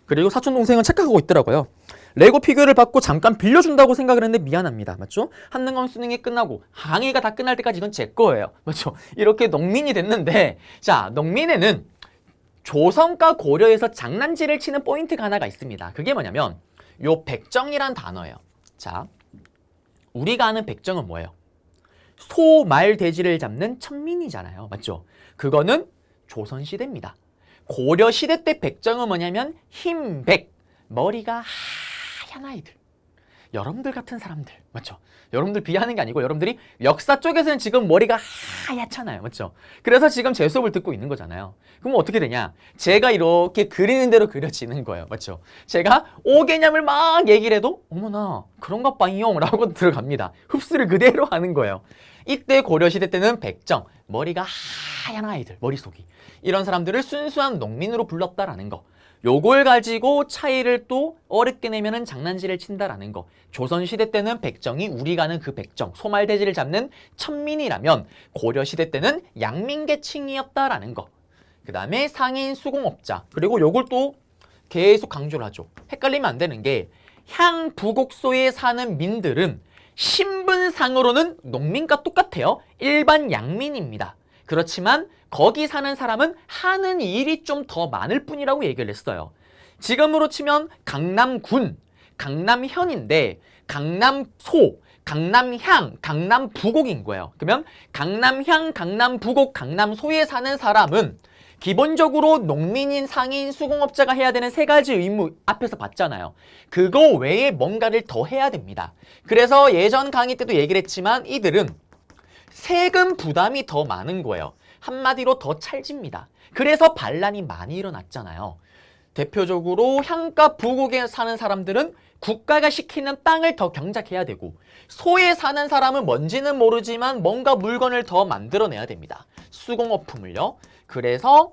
그리고 사촌동생은 착각하고 있더라고요. 레고 피규어를 받고 잠깐 빌려준다고 생각을 했는데 미안합니다. 맞죠? 한능검 수능이 끝나고 강의가 다 끝날 때까지 이건 제 거예요. 맞죠? 이렇게 농민이 됐는데 자, 농민에는 조선과 고려에서 장난질을 치는 포인트가 하나가 있습니다. 그게 뭐냐면 요 백정이란 단어예요. 자, 우리가 아는 백정은 뭐예요? 소, 말, 돼지를 잡는 천민이잖아요. 맞죠? 그거는 조선시대입니다. 고려시대 때 백정은 뭐냐면 흰백, 머리가 하얀 아이들. 여러분들 같은 사람들. 맞죠? 여러분들 비하하는 게 아니고 여러분들이 역사 쪽에서는 지금 머리가 하얗잖아요. 맞죠? 그래서 지금 제 수업을 듣고 있는 거잖아요. 그럼 어떻게 되냐? 제가 이렇게 그리는 대로 그려지는 거예요. 맞죠? 제가 오개념을 막 얘기를 해도 어머나 그런가 봐요 라고 들어갑니다. 흡수를 그대로 하는 거예요. 이때 고려시대 때는 백정, 머리가 하얀 아이들, 머릿속이. 이런 사람들을 순수한 농민으로 불렀다라는 거. 요걸 가지고 차이를 또 어렵게 내면은 장난질을 친다라는 거. 조선시대 때는 백정이 우리가 아는 그 백정, 소말돼지를 잡는 천민이라면 고려시대 때는 양민계층이었다라는 거. 그 다음에 상인 수공업자. 그리고 요걸 또 계속 강조를 하죠. 헷갈리면 안 되는 게 향부곡소에 사는 민들은 신분상으로는 농민과 똑같아요. 일반 양민입니다. 그렇지만 거기 사는 사람은 하는 일이 좀 더 많을 뿐이라고 얘기를 했어요. 지금으로 치면 강남군, 강남현인데 강남소, 강남향, 강남부곡인 거예요. 그러면 강남향, 강남부곡, 강남소에 사는 사람은 기본적으로 농민인, 상인, 수공업자가 해야 되는 세 가지 의무 앞에서 봤잖아요. 그거 외에 뭔가를 더 해야 됩니다. 그래서 예전 강의 때도 얘기를 했지만 이들은 세금 부담이 더 많은 거예요. 한마디로 더 찰집니다. 그래서 반란이 많이 일어났잖아요. 대표적으로 향과 부곡에 사는 사람들은 국가가 시키는 땅을 더 경작해야 되고 소에 사는 사람은 뭔지는 모르지만 뭔가 물건을 더 만들어내야 됩니다. 수공업품을요. 그래서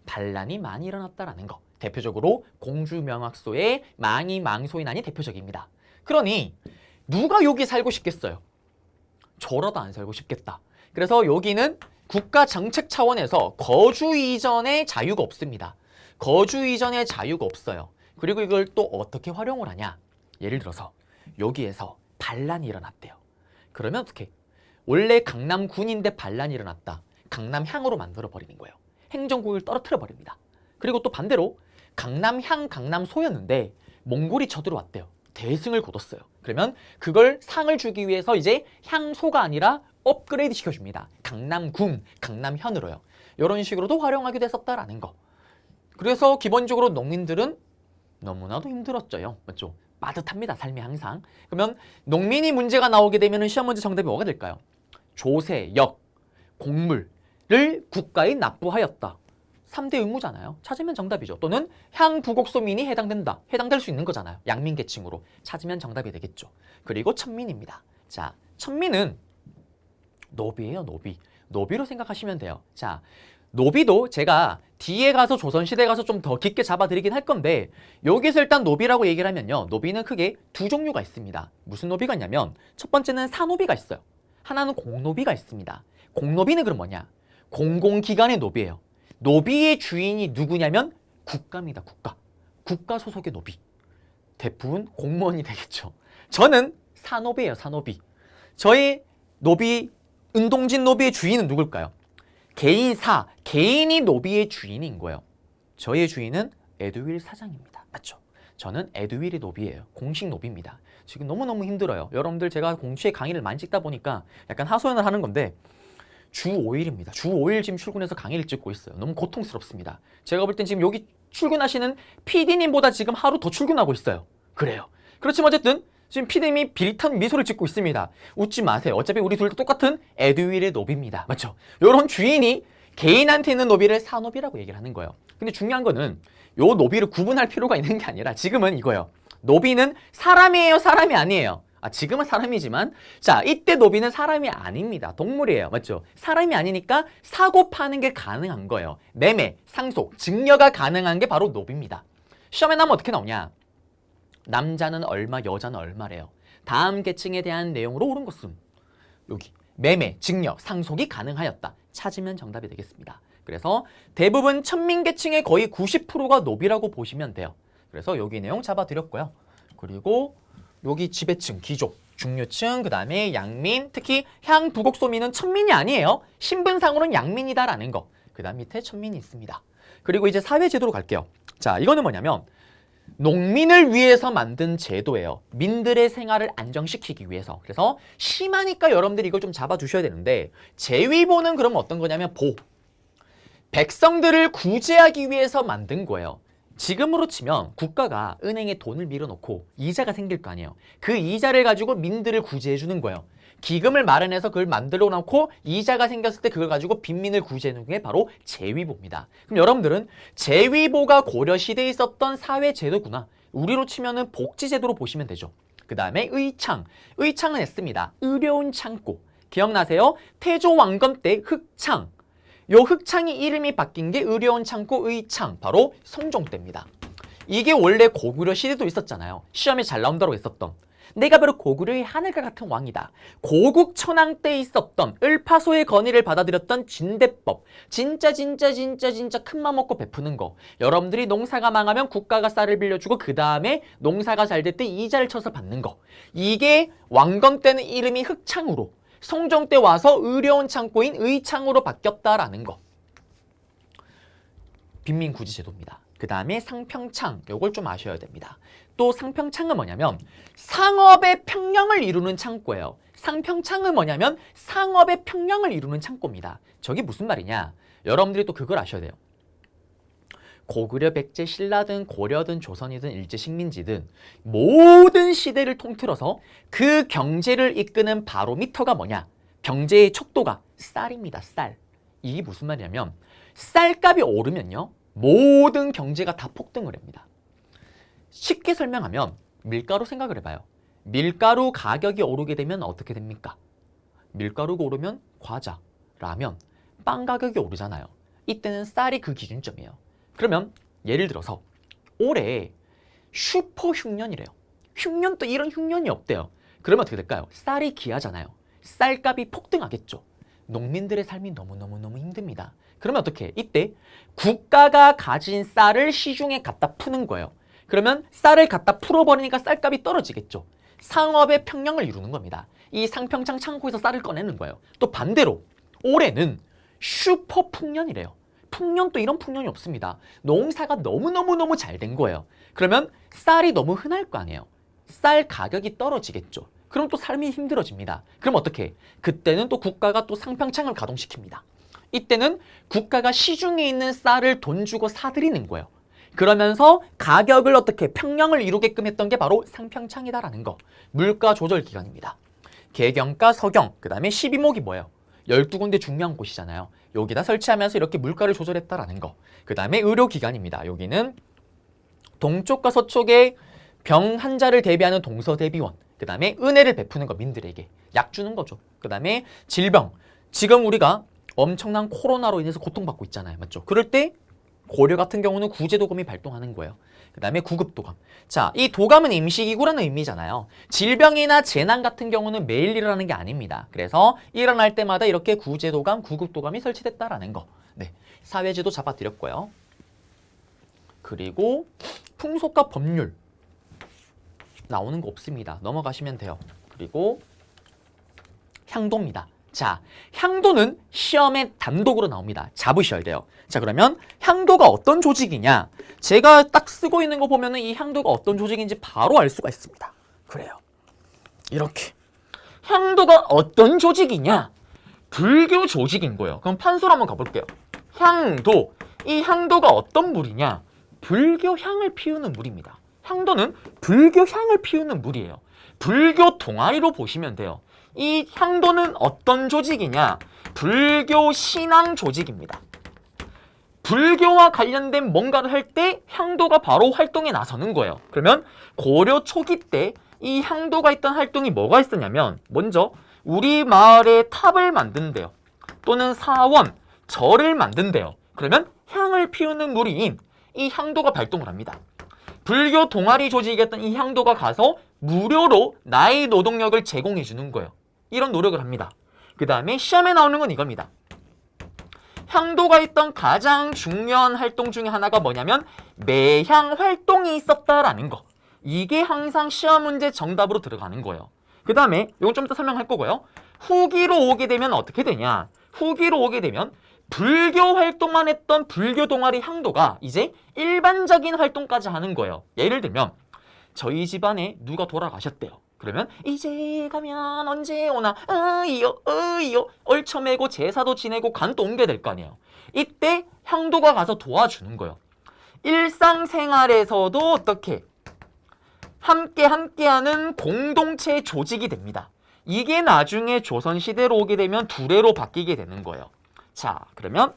반란이 많이 일어났다라는 거. 대표적으로 공주명학소의 망이 망소의 난이 대표적입니다. 그러니 누가 여기 살고 싶겠어요? 저라도 안 살고 싶겠다. 그래서 여기는 국가 정책 차원에서 거주 이전의 자유가 없습니다. 거주 이전의 자유가 없어요. 그리고 이걸 또 어떻게 활용을 하냐? 예를 들어서 여기에서 반란이 일어났대요. 그러면 어떻게? 원래 강남군인데 반란이 일어났다. 강남향으로 만들어버리는 거예요. 행정국을 떨어뜨려 버립니다. 그리고 또 반대로 강남향, 강남소였는데 몽골이 쳐들어왔대요. 대승을 거뒀어요. 그러면 그걸 상을 주기 위해서 이제 향소가 아니라 업그레이드 시켜줍니다. 강남군, 강남현으로요. 이런 식으로도 활용하게 됐었다라는 거. 그래서 기본적으로 농민들은 너무나도 힘들었죠. 맞죠? 빠듯합니다. 삶이 항상. 그러면 농민이 문제가 나오게 되면 시험 문제 정답이 뭐가 될까요? 조세, 역, 곡물을 국가에 납부하였다. 3대 의무잖아요. 찾으면 정답이죠. 또는 향부곡소민이 해당된다. 해당될 수 있는 거잖아요. 양민계층으로. 찾으면 정답이 되겠죠. 그리고 천민입니다. 자, 천민은 노비예요. 노비. 노비로 생각하시면 돼요. 자, 노비도 제가 뒤에 가서 조선시대 가서 좀 더 깊게 잡아드리긴 할 건데 여기서 일단 노비라고 얘기를 하면요. 노비는 크게 두 종류가 있습니다. 무슨 노비가 있냐면 첫 번째는 사노비가 있어요. 하나는 공노비가 있습니다. 공노비는 그럼 뭐냐? 공공기관의 노비예요. 노비의 주인이 누구냐면 국가입니다. 국가. 국가 소속의 노비. 대부분 공무원이 되겠죠. 저는 사노비예요. 사노비. 저희 노비, 은동진 노비의 주인은 누굴까요? 개인사, 개인이 노비의 주인인 거예요. 저의 주인은 에드윌 사장입니다. 맞죠? 저는 에드윌의 노비예요. 공식 노비입니다. 지금 너무너무 힘들어요. 여러분들 제가 공치에 강의를 많이 찍다 보니까 약간 하소연을 하는 건데 주 5일입니다. 주 5일 지금 출근해서 강의를 찍고 있어요. 너무 고통스럽습니다. 제가 볼 땐 지금 여기 출근하시는 PD님보다 지금 하루 더 출근하고 있어요. 그래요. 그렇지만 어쨌든 지금 PD님이 비릿한 미소를 짓고 있습니다. 웃지 마세요. 어차피 우리 둘 다 똑같은 에드윌의 노비입니다. 맞죠? 이런 주인이 개인한테 있는 노비를 사노비라고 얘기를 하는 거예요. 근데 중요한 거는 요 노비를 구분할 필요가 있는 게 아니라 지금은 이거예요. 노비는 사람이에요? 사람이 아니에요? 지금은 사람이지만 자, 이때 노비는 사람이 아닙니다. 동물이에요. 맞죠? 사람이 아니니까 사고 파는 게 가능한 거예요. 매매, 상속, 증여가 가능한 게 바로 노비입니다. 시험에 나오면 어떻게 나오냐? 남자는 얼마, 여자는 얼마래요. 다음 계층에 대한 내용으로 옳은 것은 여기 매매, 증여, 상속이 가능하였다. 찾으면 정답이 되겠습니다. 그래서 대부분 천민계층의 거의 90%가 노비라고 보시면 돼요. 그래서 여기 내용 잡아드렸고요. 그리고 여기 지배층, 귀족, 중류층, 그 다음에 양민, 특히 향부곡소민은 천민이 아니에요. 신분상으로는 양민이다라는 거. 그 다음 밑에 천민이 있습니다. 그리고 이제 사회제도로 갈게요. 자, 이거는 뭐냐면 농민을 위해서 만든 제도예요. 민들의 생활을 안정시키기 위해서. 그래서 심하니까 여러분들이 이걸 좀 잡아두셔야 되는데 제위보는 그러면 어떤 거냐면 보. 백성들을 구제하기 위해서 만든 거예요. 지금으로 치면 국가가 은행에 돈을 밀어놓고 이자가 생길 거 아니에요. 그 이자를 가지고 민들을 구제해 주는 거예요. 기금을 마련해서 그걸 만들어 놓고 이자가 생겼을 때 그걸 가지고 빈민을 구제해 주는 게 바로 제위보입니다. 그럼 여러분들은 제위보가 고려시대에 있었던 사회제도구나. 우리로 치면은 복지제도로 보시면 되죠. 그 다음에 의창. 의창은 했습니다. 의료운 창고. 기억나세요? 태조 왕건 때 흑창. 요 흑창이 이름이 바뀐 게 의료원 창고 의창, 바로 성종 때입니다. 이게 원래 고구려 시대도 있었잖아요. 시험에 잘 나온다고 했었던. 내가 바로 고구려의 하늘과 같은 왕이다. 고국 천황 때 있었던 을파소의 건의를 받아들였던 진대법. 진짜 큰맘 먹고 베푸는 거. 여러분들이 농사가 망하면 국가가 쌀을 빌려주고 그 다음에 농사가 잘 될 때 이자를 쳐서 받는 거. 이게 왕건 때는 이름이 흑창으로, 성종 때 와서 의료원 창고인 의창으로 바뀌었다라는 거. 빈민구제제도입니다. 그 다음에 상평창, 요걸 좀 아셔야 됩니다. 또 상평창은 뭐냐면 상업의 평령을 이루는 창고예요. 상평창은 뭐냐면 상업의 평령을 이루는 창고입니다. 저게 무슨 말이냐? 여러분들이 또 그걸 아셔야 돼요. 고구려, 백제, 신라든 고려든 조선이든 일제 식민지든 모든 시대를 통틀어서 그 경제를 이끄는 바로미터가 뭐냐? 경제의 척도가 쌀입니다. 쌀. 이게 무슨 말이냐면 쌀값이 오르면요, 모든 경제가 다 폭등을 합니다. 쉽게 설명하면 밀가루 생각을 해봐요. 밀가루 가격이 오르게 되면 어떻게 됩니까? 밀가루가 오르면 과자, 라면, 빵 가격이 오르잖아요. 이때는 쌀이 그 기준점이에요. 그러면 예를 들어서 올해 슈퍼 흉년이래요. 흉년, 또 이런 흉년이 없대요. 그러면 어떻게 될까요? 쌀이 귀하잖아요. 쌀값이 폭등하겠죠. 농민들의 삶이 너무너무 힘듭니다. 그러면 어떻게? 이때 국가가 가진 쌀을 시중에 갖다 푸는 거예요. 그러면 쌀을 갖다 풀어버리니까 쌀값이 떨어지겠죠. 상업의 평령을 이루는 겁니다. 이 상평창 창고에서 쌀을 꺼내는 거예요. 또 반대로 올해는 슈퍼 풍년이래요. 풍년, 또 이런 풍년이 없습니다. 농사가 너무너무 잘 된 거예요. 그러면 쌀이 너무 흔할 거 아니에요. 쌀 가격이 떨어지겠죠. 그럼 또 삶이 힘들어집니다. 그럼 어떻게? 그때는 또 국가가 또 상평창을 가동시킵니다. 이때는 국가가 시중에 있는 쌀을 돈 주고 사들이는 거예요. 그러면서 가격을 어떻게 평령을 이루게끔 했던 게 바로 상평창이다라는 거. 물가 조절 기간입니다. 개경가, 서경, 그 다음에 12목이 뭐예요? 12군데 중요한 곳이잖아요. 여기다 설치하면서 이렇게 물가를 조절했다라는 거. 그 다음에 의료기관입니다. 여기는 동쪽과 서쪽에 병 환자를 대비하는 동서대비원. 그 다음에 은혜를 베푸는 거, 민들에게 약 주는 거죠. 그 다음에 질병. 지금 우리가 엄청난 코로나로 인해서 고통받고 있잖아요. 맞죠? 그럴 때 고려 같은 경우는 구제도감이 발동하는 거예요. 그 다음에 구급도감. 자, 이 도감은 임시기구라는 의미잖아요. 질병이나 재난 같은 경우는 매일 일어나는 게 아닙니다. 그래서 일어날 때마다 이렇게 구제도감, 구급도감이 설치됐다라는 거. 네, 사회제도 잡아드렸고요. 그리고 풍속과 법률 나오는 거 없습니다. 넘어가시면 돼요. 그리고 향도입니다. 자, 향도는 시험에 단독으로 나옵니다. 잡으셔야 돼요. 자, 그러면 향도가 어떤 조직이냐? 제가 딱 쓰고 있는 거 보면은 이 향도가 어떤 조직인지 바로 알 수가 있습니다. 그래요. 이렇게. 향도가 어떤 조직이냐? 불교 조직인 거예요. 그럼 판소로 한번 가볼게요. 향도. 이 향도가 어떤 물이냐? 불교 향을 피우는 물입니다. 향도는 불교 향을 피우는 물이에요. 불교 동아리로 보시면 돼요. 이 향도는 어떤 조직이냐? 불교 신앙 조직입니다. 불교와 관련된 뭔가를 할 때 향도가 바로 활동에 나서는 거예요. 그러면 고려 초기 때 이 향도가 있던 활동이 뭐가 있었냐면, 먼저 우리 마을에 탑을 만든대요. 또는 사원, 절을 만든대요. 그러면 향을 피우는 물인 이 향도가 발동을 합니다. 불교 동아리 조직이었던 이 향도가 가서 무료로 나의 노동력을 제공해 주는 거예요. 이런 노력을 합니다. 그 다음에 시험에 나오는 건 이겁니다. 향도가 있던 가장 중요한 활동 중에 하나가 뭐냐면 매향 활동이 있었다라는 거. 이게 항상 시험 문제 정답으로 들어가는 거예요. 그 다음에 이건 좀 이따 설명할 거고요. 후기로 오게 되면 어떻게 되냐. 후기로 오게 되면 불교 활동만 했던 불교 동아리 향도가 이제 일반적인 활동까지 하는 거예요. 예를 들면 저희 집안에 누가 돌아가셨대요. 그러면 이제 가면 언제 오나 으이요 으이요 얼쳐매고 제사도 지내고 간도 옮겨야 될 거 아니에요. 이때 향도가 가서 도와주는 거예요. 일상생활에서도 어떻게 함께하는 공동체 조직이 됩니다. 이게 나중에 조선시대로 오게 되면 두례로 바뀌게 되는 거예요. 자, 그러면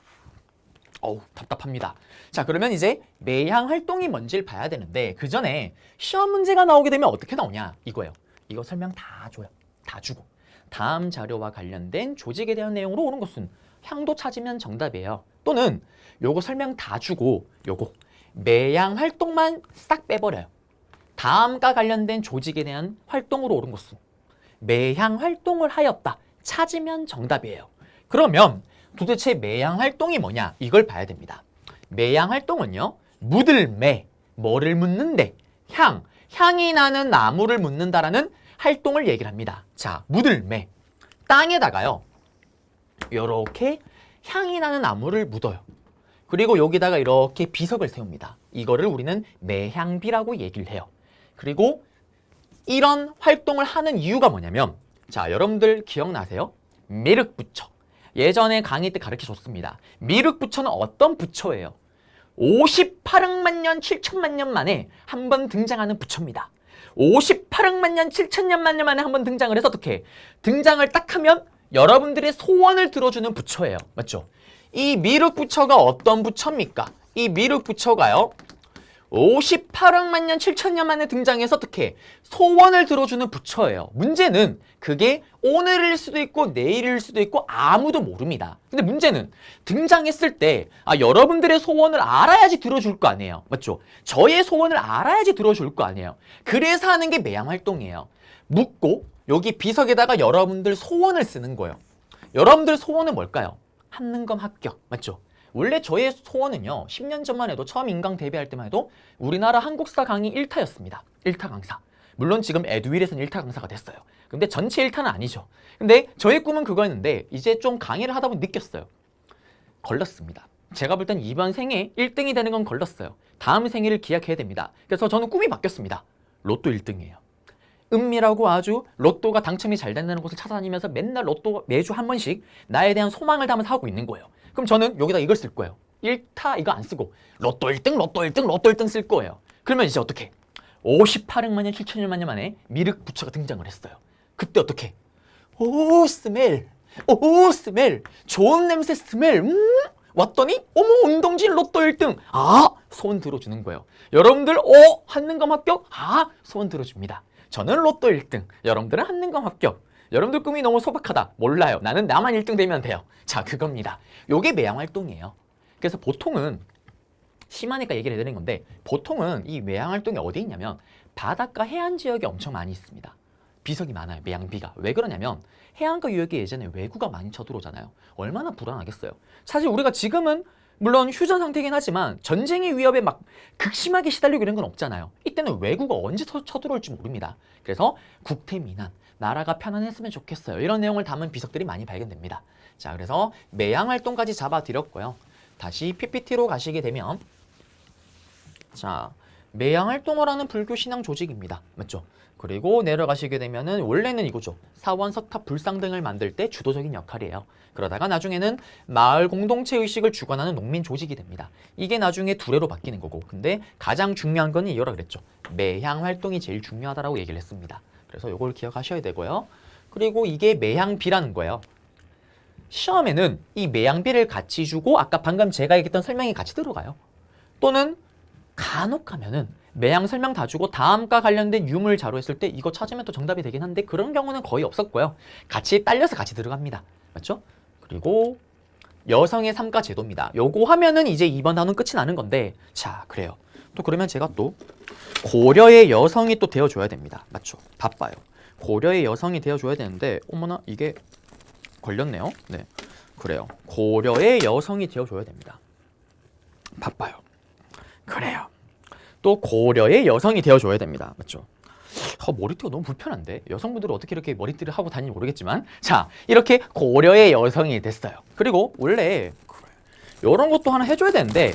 답답합니다. 자, 그러면 이제 매향 활동이 뭔지를 봐야 되는데 그 전에 시험 문제가 나오게 되면 어떻게 나오냐 이거예요. 이거 설명 다 줘요. 다 주고 다음 자료와 관련된 조직에 대한 내용으로 오는 것은 향도 찾으면 정답이에요. 또는 요거 설명 다 주고 요거 매향 활동만 싹 빼버려요. 다음과 관련된 조직에 대한 활동으로 옳은 것수 매향 활동을 하였다 찾으면 정답이에요. 그러면 도대체 매향 활동이 뭐냐 이걸 봐야 됩니다. 매향 활동은요 묻을 매 뭐를 묻는데 향이 나는 나무를 묻는다라는 활동을 얘기를 합니다. 자, 묻을 매 땅에다가요 요렇게 향이 나는 나무를 묻어요. 그리고 여기다가 이렇게 비석을 세웁니다. 이거를 우리는 매향비라고 얘기를 해요. 그리고 이런 활동을 하는 이유가 뭐냐면 자, 여러분들 기억나세요? 미륵부처. 예전에 강의 때 가르쳐줬습니다. 미륵부처는 어떤 부처예요? 58억만 년, 7천만 년 만에 한 번 등장하는 부처입니다. 58억만 년, 7천만 년 만에 한 번 등장을 해서 어떻게? 등장을 딱 하면 여러분들의 소원을 들어주는 부처예요. 맞죠? 이 미륵부처가 어떤 부처입니까? 이 미륵부처가요. 58억만 년, 7천년 만에 등장해서 어떻게 소원을 들어주는 부처예요. 문제는 그게 오늘일 수도 있고 내일일 수도 있고 아무도 모릅니다. 근데 문제는 등장했을 때 여러분들의 소원을 알아야지 들어줄 거 아니에요. 맞죠? 저의 소원을 알아야지 들어줄 거 아니에요. 그래서 하는 게 매향활동이에요. 묻고 여기 비석에다가 여러분들 소원을 쓰는 거예요. 여러분들 소원은 뭘까요? 한능검 합격. 맞죠? 원래 저의 소원은요 10년 전만 해도 처음 인강 데뷔할 때만 해도 우리나라 한국사 강의 1타였습니다. 1타 강사. 물론 지금 에듀윌에서는 1타 강사가 됐어요. 근데 전체 1타는 아니죠. 근데 저의 꿈은 그거였는데 이제 좀 강의를 하다 보니 느꼈어요. 걸렸습니다. 제가 볼 땐 이번 생에 1등이 되는 건 걸렸어요. 다음 생일을 기약해야 됩니다. 그래서 저는 꿈이 바뀌었습니다. 로또 1등이에요. 은밀하고 아주 로또가 당첨이 잘 된다는 곳을 찾아다니면서 맨날 로또 매주 한 번씩 나에 대한 소망을 담아서 하고 있는 거예요. 그럼 저는 여기다 이걸 쓸 거예요. 1타 이거 안 쓰고 로또 1등, 로또 1등, 로또 1등 쓸 거예요. 그러면 이제 어떻게? 58억만 년, 7천만 년 만에 미륵부처가 등장을 했어요. 그때 어떻게? 오 스멜, 오 스멜, 좋은 냄새 스멜. 왔더니 어머 운동진 로또 1등. 소원 들어주는 거예요. 여러분들 한능검 합격? 소원 들어줍니다. 저는 로또 1등, 여러분들은 한능검 합격. 여러분들 꿈이 너무 소박하다. 몰라요. 나는 나만 1등 되면 돼요. 자, 그겁니다. 요게 매향활동이에요. 그래서 보통은 심하니까 얘기를 해드리는 건데 보통은 이 매향활동이 어디 있냐면 바닷가 해안 지역에 엄청 많이 있습니다. 비석이 많아요. 매향비가. 왜 그러냐면 해안가 유역에 예전에 왜구가 많이 쳐들어오잖아요. 얼마나 불안하겠어요. 사실 우리가 지금은 물론 휴전 상태이긴 하지만 전쟁의 위협에 막 극심하게 시달리고 이런 건 없잖아요. 이때는 왜구가 언제 쳐들어올지 모릅니다. 그래서 국태민안, 나라가 편안했으면 좋겠어요. 이런 내용을 담은 비석들이 많이 발견됩니다. 자, 그래서 매향활동까지 잡아드렸고요. 다시 PPT로 가시게 되면 자, 매향활동을 하는 불교 신앙 조직입니다. 맞죠? 그리고 내려가시게 되면은 원래는 이거죠. 사원, 석탑, 불상 등을 만들 때 주도적인 역할이에요. 그러다가 나중에는 마을 공동체 의식을 주관하는 농민 조직이 됩니다. 이게 나중에 두례로 바뀌는 거고. 근데 가장 중요한 건 이거라 그랬죠. 매향 활동이 제일 중요하다라고 얘기를 했습니다. 그래서 이걸 기억하셔야 되고요. 그리고 이게 매향비라는 거예요. 시험에는 이 매향비를 같이 주고 아까 방금 제가 얘기했던 설명이 같이 들어가요. 또는 간혹 하면은 매향 설명 다 주고 다음과 관련된 유물 자료 했을 때 이거 찾으면 또 정답이 되긴 한데 그런 경우는 거의 없었고요. 같이 딸려서 같이 들어갑니다. 맞죠? 그리고 여성의 삼가 제도입니다. 요거 하면은 이제 이번 단원 끝이 나는 건데 자, 그래요. 또 그러면 제가 또 고려의 여성이 또 되어줘야 됩니다. 맞죠? 바빠요. 고려의 여성이 되어줘야 되는데 어머나 이게 걸렸네요. 네, 그래요. 고려의 여성이 되어줘야 됩니다. 바빠요. 그래요. 또 고려의 여성이 되어줘야 됩니다. 맞죠? 머리띠가 너무 불편한데? 여성분들은 어떻게 이렇게 머리띠를 하고 다니는지 모르겠지만 자, 이렇게 고려의 여성이 됐어요. 그리고 원래 이런 것도 하나 해줘야 되는데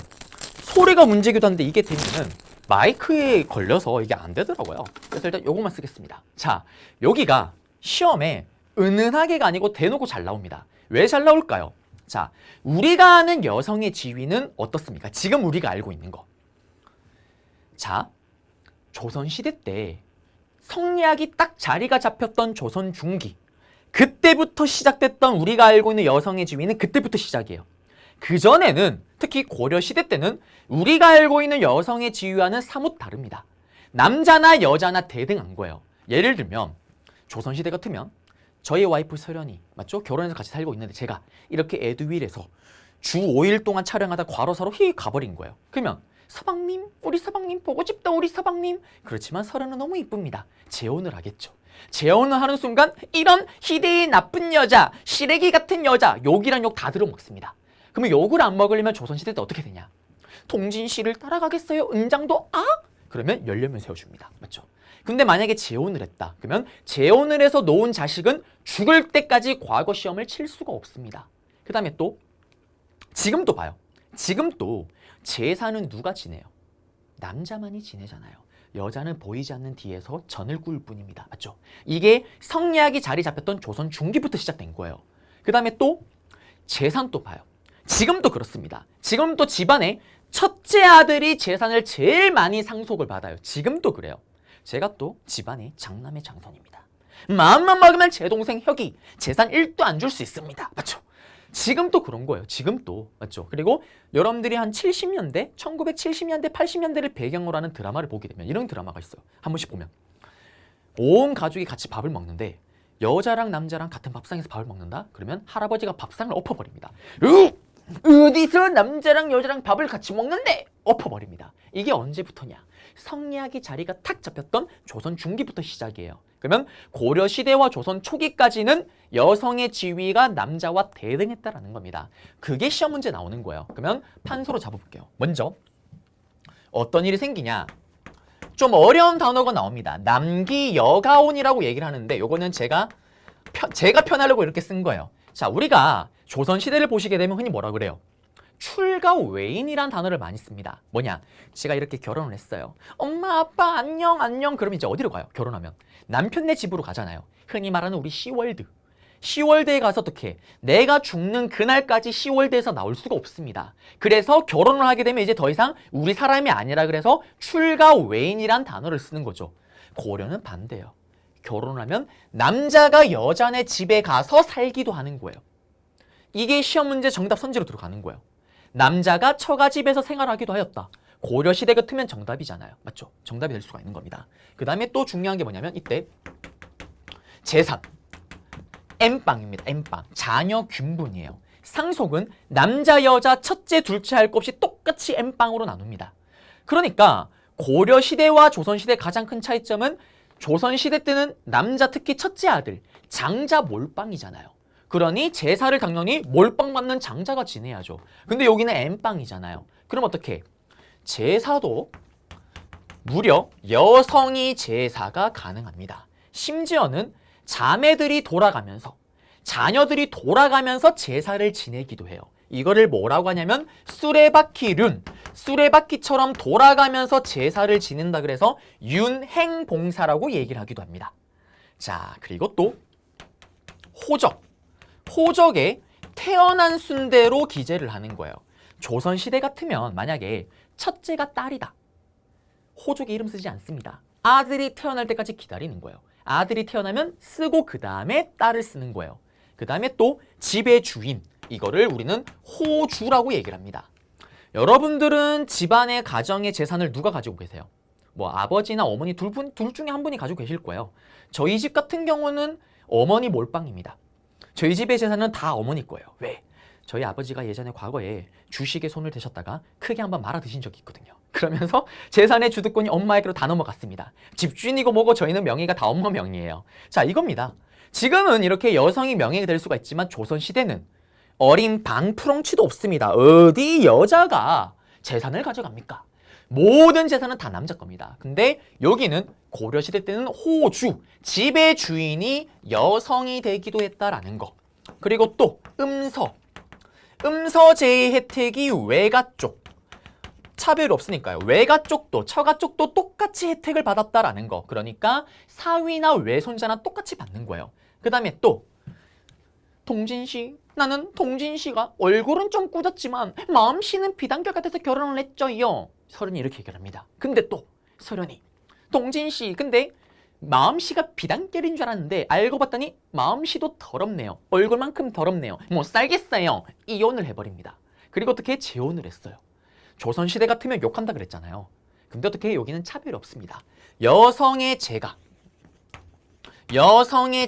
소리가 문제기도 한데 이게 되면은 마이크에 걸려서 이게 안 되더라고요. 그래서 일단 요것만 쓰겠습니다. 자, 여기가 시험에 은은하게가 아니고 대놓고 잘 나옵니다. 왜 잘 나올까요? 자, 우리가 아는 여성의 지위는 어떻습니까? 지금 우리가 알고 있는 거. 자, 조선시대 때 성리학이 딱 자리가 잡혔던 조선 중기, 그때부터 시작됐던 우리가 알고 있는 여성의 지위는 그때부터 시작이에요. 그전에는 특히 고려시대 때는 우리가 알고 있는 여성의 지위와는 사뭇 다릅니다. 남자나 여자나 대등한 거예요. 예를 들면 조선시대 같으면 저희 와이프 설현이 맞죠? 결혼해서 같이 살고 있는데 제가 이렇게 에듀윌에서 주 5일 동안 촬영하다 과로사로 가버린 거예요. 그러면 서방님, 우리 서방님 보고 싶다 우리 서방님. 그렇지만 설현은 너무 이쁩니다. 재혼을 하겠죠. 재혼을 하는 순간 이런 희대의 나쁜 여자, 시래기 같은 여자, 욕이란 욕 다 들어먹습니다. 그러면 욕을 안 먹으려면 조선시대 때 어떻게 되냐? 통진씨를 따라가겠어요? 은장도 그러면 연료면 세워줍니다. 맞죠? 근데 만약에 재혼을 했다. 그러면 재혼을 해서 놓은 자식은 죽을 때까지 과거 시험을 칠 수가 없습니다. 그 다음에 또 지금도 봐요. 지금 또 제사는 누가 지내요? 남자만이 지내잖아요. 여자는 보이지 않는 뒤에서 전을 구울 뿐입니다. 맞죠? 이게 성리학이 자리 잡혔던 조선 중기부터 시작된 거예요. 그 다음에 또 재산도 봐요. 지금도 그렇습니다. 지금도 집안에 첫째 아들이 재산을 제일 많이 상속을 받아요. 지금도 그래요. 제가 또 집안의 장남의 장손입니다. 마음만 먹으면 제 동생 혁이 재산 1도 안 줄 수 있습니다. 맞죠? 지금도 그런 거예요. 지금도. 맞죠? 그리고 여러분들이 한 70년대, 1970년대, 80년대를 배경으로 하는 드라마를 보게 되면 이런 드라마가 있어요. 한 번씩 보면 온 가족이 같이 밥을 먹는데 여자랑 남자랑 같은 밥상에서 밥을 먹는다? 그러면 할아버지가 밥상을 엎어버립니다. 어디서 남자랑 여자랑 밥을 같이 먹는데? 엎어버립니다. 이게 언제부터냐? 성리학이 자리가 탁 잡혔던 조선 중기부터 시작이에요. 그러면 고려 시대와 조선 초기까지는 여성의 지위가 남자와 대등했다라는 겁니다. 그게 시험 문제 나오는 거예요. 그러면 판서로 잡아볼게요. 먼저 어떤 일이 생기냐? 좀 어려운 단어가 나옵니다. 남기여가온이라고 얘기를 하는데 요거는 제가 편하려고 이렇게 쓴 거예요. 자, 우리가 조선시대를 보시게 되면 흔히 뭐라 그래요? 출가 외인이란 단어를 많이 씁니다. 뭐냐? 제가 이렇게 결혼을 했어요. 엄마, 아빠, 안녕, 안녕. 그러면 이제 어디로 가요? 결혼하면. 남편네 집으로 가잖아요. 흔히 말하는 우리 시월드. 시월드에 가서 어떻게? 내가 죽는 그날까지 시월드에서 나올 수가 없습니다. 그래서 결혼을 하게 되면 이제 더 이상 우리 사람이 아니라 그래서 출가 외인이란 단어를 쓰는 거죠. 고려는 반대예요. 결혼하면 남자가 여자네 집에 가서 살기도 하는 거예요. 이게 시험 문제 정답 선지로 들어가는 거예요. 남자가 처가집에서 생활하기도 하였다. 고려시대 같으면 정답이잖아요. 맞죠? 정답이 될 수가 있는 겁니다. 그 다음에 또 중요한 게 뭐냐면 이때 재산, N빵입니다. N빵. 자녀 균분이에요. 상속은 남자, 여자, 첫째, 둘째 할 것 없이 똑같이 N빵으로 나눕니다. 그러니까 고려시대와 조선시대 가장 큰 차이점은 조선시대 때는 남자 특히 첫째 아들, 장자 몰빵이잖아요. 그러니 제사를 당연히 몰빵 받는 장자가 지내야죠. 근데 여기는 N빵이잖아요. 그럼 어떻게? 제사도 무려 여성이 제사가 가능합니다. 심지어는 자매들이 돌아가면서 자녀들이 돌아가면서 제사를 지내기도 해요. 이거를 뭐라고 하냐면 수레바퀴륜, 수레바퀴처럼 돌아가면서 제사를 지낸다 그래서 윤행봉사라고 얘기를 하기도 합니다. 자, 그리고 또 호적. 호적에 태어난 순대로 기재를 하는 거예요. 조선시대 같으면 만약에 첫째가 딸이다. 호적에 이름 쓰지 않습니다. 아들이 태어날 때까지 기다리는 거예요. 아들이 태어나면 쓰고 그 다음에 딸을 쓰는 거예요. 그 다음에 또 집의 주인. 이거를 우리는 호주라고 얘기를 합니다. 여러분들은 집안의 가정의 재산을 누가 가지고 계세요? 뭐 아버지나 어머니 둘 중에 한 분이 가지고 계실 거예요. 저희 집 같은 경우는 어머니 몰빵입니다. 저희 집의 재산은 다 어머니 거예요. 왜? 저희 아버지가 예전에 과거에 주식에 손을 대셨다가 크게 한번 말아 드신 적이 있거든요. 그러면서 재산의 주도권이 엄마에게로 다 넘어갔습니다. 집주인이고 뭐고 저희는 명의가 다 엄마 명의예요. 자, 이겁니다. 지금은 이렇게 여성이 명예가 될 수가 있지만 조선시대는 어린 방푸렁치도 없습니다. 어디 여자가 재산을 가져갑니까? 모든 재산은 다 남자 겁니다. 근데 여기는 고려시대 때는 호주, 집의 주인이 여성이 되기도 했다라는 거. 그리고 또 음서 제의 혜택이 외가 쪽. 차별이 없으니까요. 외가 쪽도 처가 쪽도 똑같이 혜택을 받았다라는 거. 그러니까 사위나 외손자나 똑같이 받는 거예요. 그 다음에 또 동진씨, 나는 동진씨가 얼굴은 좀 꾸졌지만 마음씨는 비단결 같아서 결혼을 했죠요. 서른이 이렇게 얘기합니다. 근데 또 서련이 동진씨 근데 마음씨가 비단결인 줄 알았는데 알고 봤더니 마음씨도 더럽네요. 얼굴만큼 더럽네요. 못 살겠어요. 이혼을 해버립니다. 그리고 어떻게 재혼을 했어요. 조선시대 같으면 욕한다 그랬잖아요. 근데 어떻게 여기는 차별이 없습니다. 여성의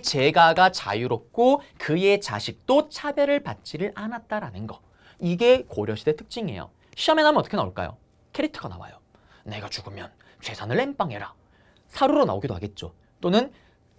재가가 자유롭고 그의 자식도 차별을 받지를 않았다라는 거. 이게 고려시대 특징이에요. 시험에 나오면 어떻게 나올까요? 캐릭터가 나와요. 내가 죽으면 재산을 엠빵해라. 사루로 나오기도 하겠죠. 또는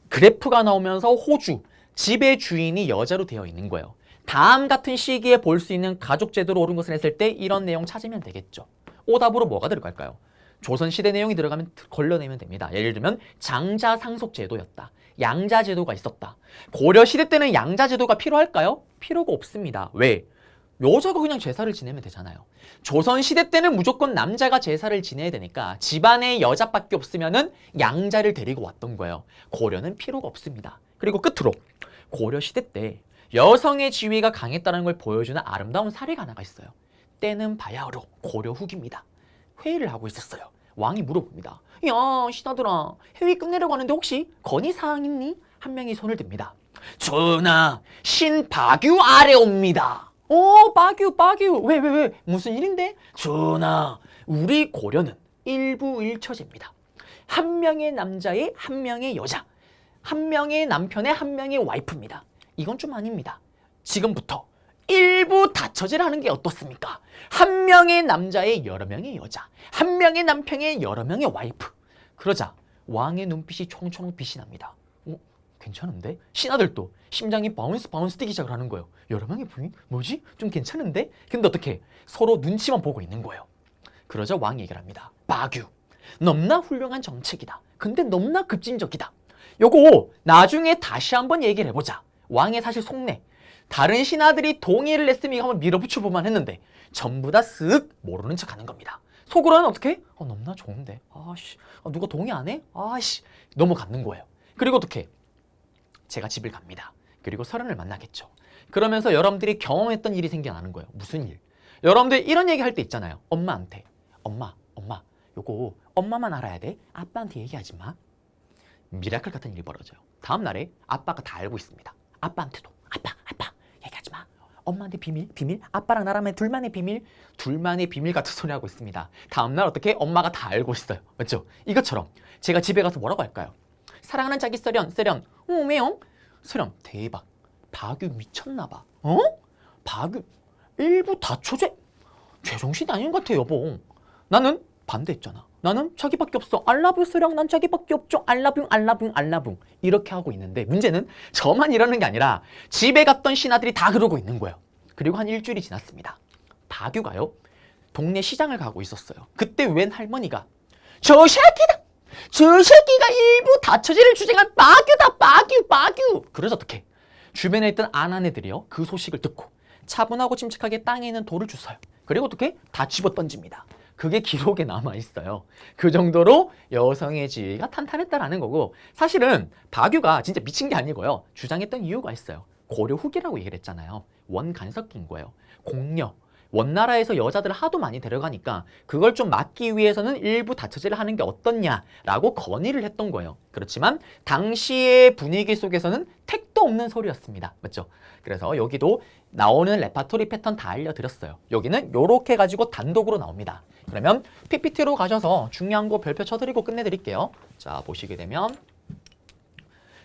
그래프가 나오면서 호주, 집의 주인이 여자로 되어 있는 거예요. 다음 같은 시기에 볼 수 있는 가족 제도로 옳은 것을 했을 때 이런 내용 찾으면 되겠죠. 오답으로 뭐가 들어갈까요? 조선시대 내용이 들어가면 걸러내면 됩니다. 예를 들면 장자 상속 제도였다. 양자 제도가 있었다. 고려시대 때는 양자 제도가 필요할까요? 필요가 없습니다. 왜? 여자가 그냥 제사를 지내면 되잖아요. 조선시대 때는 무조건 남자가 제사를 지내야 되니까 집안에 여자밖에 없으면은 양자를 데리고 왔던 거예요. 고려는 필요가 없습니다. 그리고 끝으로 고려시대 때 여성의 지위가 강했다는 걸 보여주는 아름다운 사례가 하나가 있어요. 때는 바야흐로 고려 후기입니다. 회의를 하고 있었어요. 왕이 물어봅니다. 야, 신하들아, 회의 끝내려고 하는데 혹시 건의사항 있니? 한 명이 손을 듭니다. 전하, 신박유 아래옵니다. 박유. 왜? 무슨 일인데? 전하, 우리 고려는 일부일처제입니다. 한 명의 남자에 한 명의 여자, 한 명의 남편에 한 명의 와이프입니다. 이건 좀 아닙니다. 지금부터 일부 다처제라는 게 어떻습니까? 한 명의 남자에 여러 명의 여자, 한 명의 남편에 여러 명의 와이프. 그러자 왕의 눈빛이 총총 빛이 납니다. 괜찮은데? 신하들도 심장이 바운스 뛰기 시작을 하는 거예요. 여러 명의 부인? 뭐지? 좀 괜찮은데? 근데 어떻게? 서로 눈치만 보고 있는 거예요. 그러자 왕이 얘기를 합니다. 박유, 넘나 훌륭한 정책이다. 근데 넘나 급진적이다. 요거 나중에 다시 한번 얘기를 해보자. 왕의 사실 속내. 다른 신하들이 동의를 했으면 이거 한번 밀어붙여보만 했는데 전부 다 쓱 모르는 척 하는 겁니다. 속으로는 어떻게? 넘나 좋은데. 누가 동의 안 해? 넘어가는 거예요. 그리고 어떻게? 제가 집을 갑니다. 그리고 서른을 만나겠죠. 그러면서 여러분들이 경험했던 일이 생겨나는 거예요. 무슨 일? 여러분들 이런 얘기 할 때 있잖아요. 엄마한테. 엄마, 요거 엄마만 알아야 돼. 아빠한테 얘기하지 마. 미라클 같은 일이 벌어져요. 다음 날에 아빠가 다 알고 있습니다. 아빠한테도 아빠 얘기하지 마. 엄마한테 비밀. 아빠랑 나라면 둘만의 비밀 같은 소리 하고 있습니다. 다음 날 어떻게? 엄마가 다 알고 있어요. 맞죠? 이것처럼 제가 집에 가서 뭐라고 할까요? 사랑하는 자기 세련. 왜요? 세련 대박. 박유 미쳤나봐. 박유 일부 다처제? 제정신이 아닌 것 같아 여보. 나는 반대했잖아. 나는 자기밖에 없어. 알라뷰 세령, 난 자기밖에 없죠. 알라붕. 이렇게 하고 있는데 문제는 저만 이러는 게 아니라 집에 갔던 신하들이 다 그러고 있는 거예요. 그리고 한 일주일이 지났습니다. 박유가요. 동네 시장을 가고 있었어요. 그때 웬 할머니가 저 새끼가 일부 다처제를 주장한 박유다. 박유. 그래서 어떻게? 주변에 있던 아나네들이요. 그 소식을 듣고 차분하고 침착하게 땅에 있는 돌을 주워요. 그리고 어떻게? 다 집어 던집니다. 그게 기록에 남아있어요. 그 정도로 여성의 지위가 탄탄했다라는 거고 사실은 박유가 진짜 미친 게 아니고요. 주장했던 이유가 있어요. 고려 후기라고 얘기를 했잖아요. 원간섭기인 거예요. 공녀. 원나라에서 여자들을 하도 많이 데려가니까 그걸 좀 막기 위해서는 일부 다처제를 하는 게 어떻냐라고 건의를 했던 거예요. 그렇지만 당시의 분위기 속에서는 택도 없는 소리였습니다. 맞죠? 그래서 여기도 나오는 레파토리 패턴 다 알려드렸어요. 여기는 요렇게 가지고 단독으로 나옵니다. 그러면 PPT로 가셔서 중요한 거 별표 쳐드리고 끝내드릴게요. 자, 보시게 되면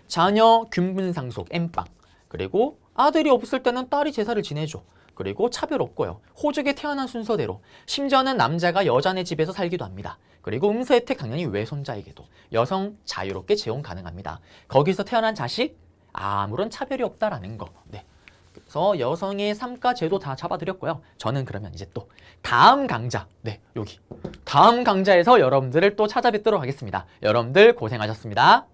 자녀 균분상속 엠빵, 그리고 아들이 없을 때는 딸이 제사를 지내줘. 그리고 차별 없고요. 호적에 태어난 순서대로 심지어는 남자가 여자네 집에서 살기도 합니다. 그리고 음수 혜택 당연히 외손자에게도 여성 자유롭게 재혼 가능합니다. 거기서 태어난 자식 아무런 차별이 없다라는 거. 네. 그래서 여성의 삼가제도 다 잡아드렸고요. 저는 그러면 이제 또 다음 강좌, 네, 여기 다음 강좌에서 여러분들을 또 찾아뵙도록 하겠습니다. 여러분들 고생하셨습니다.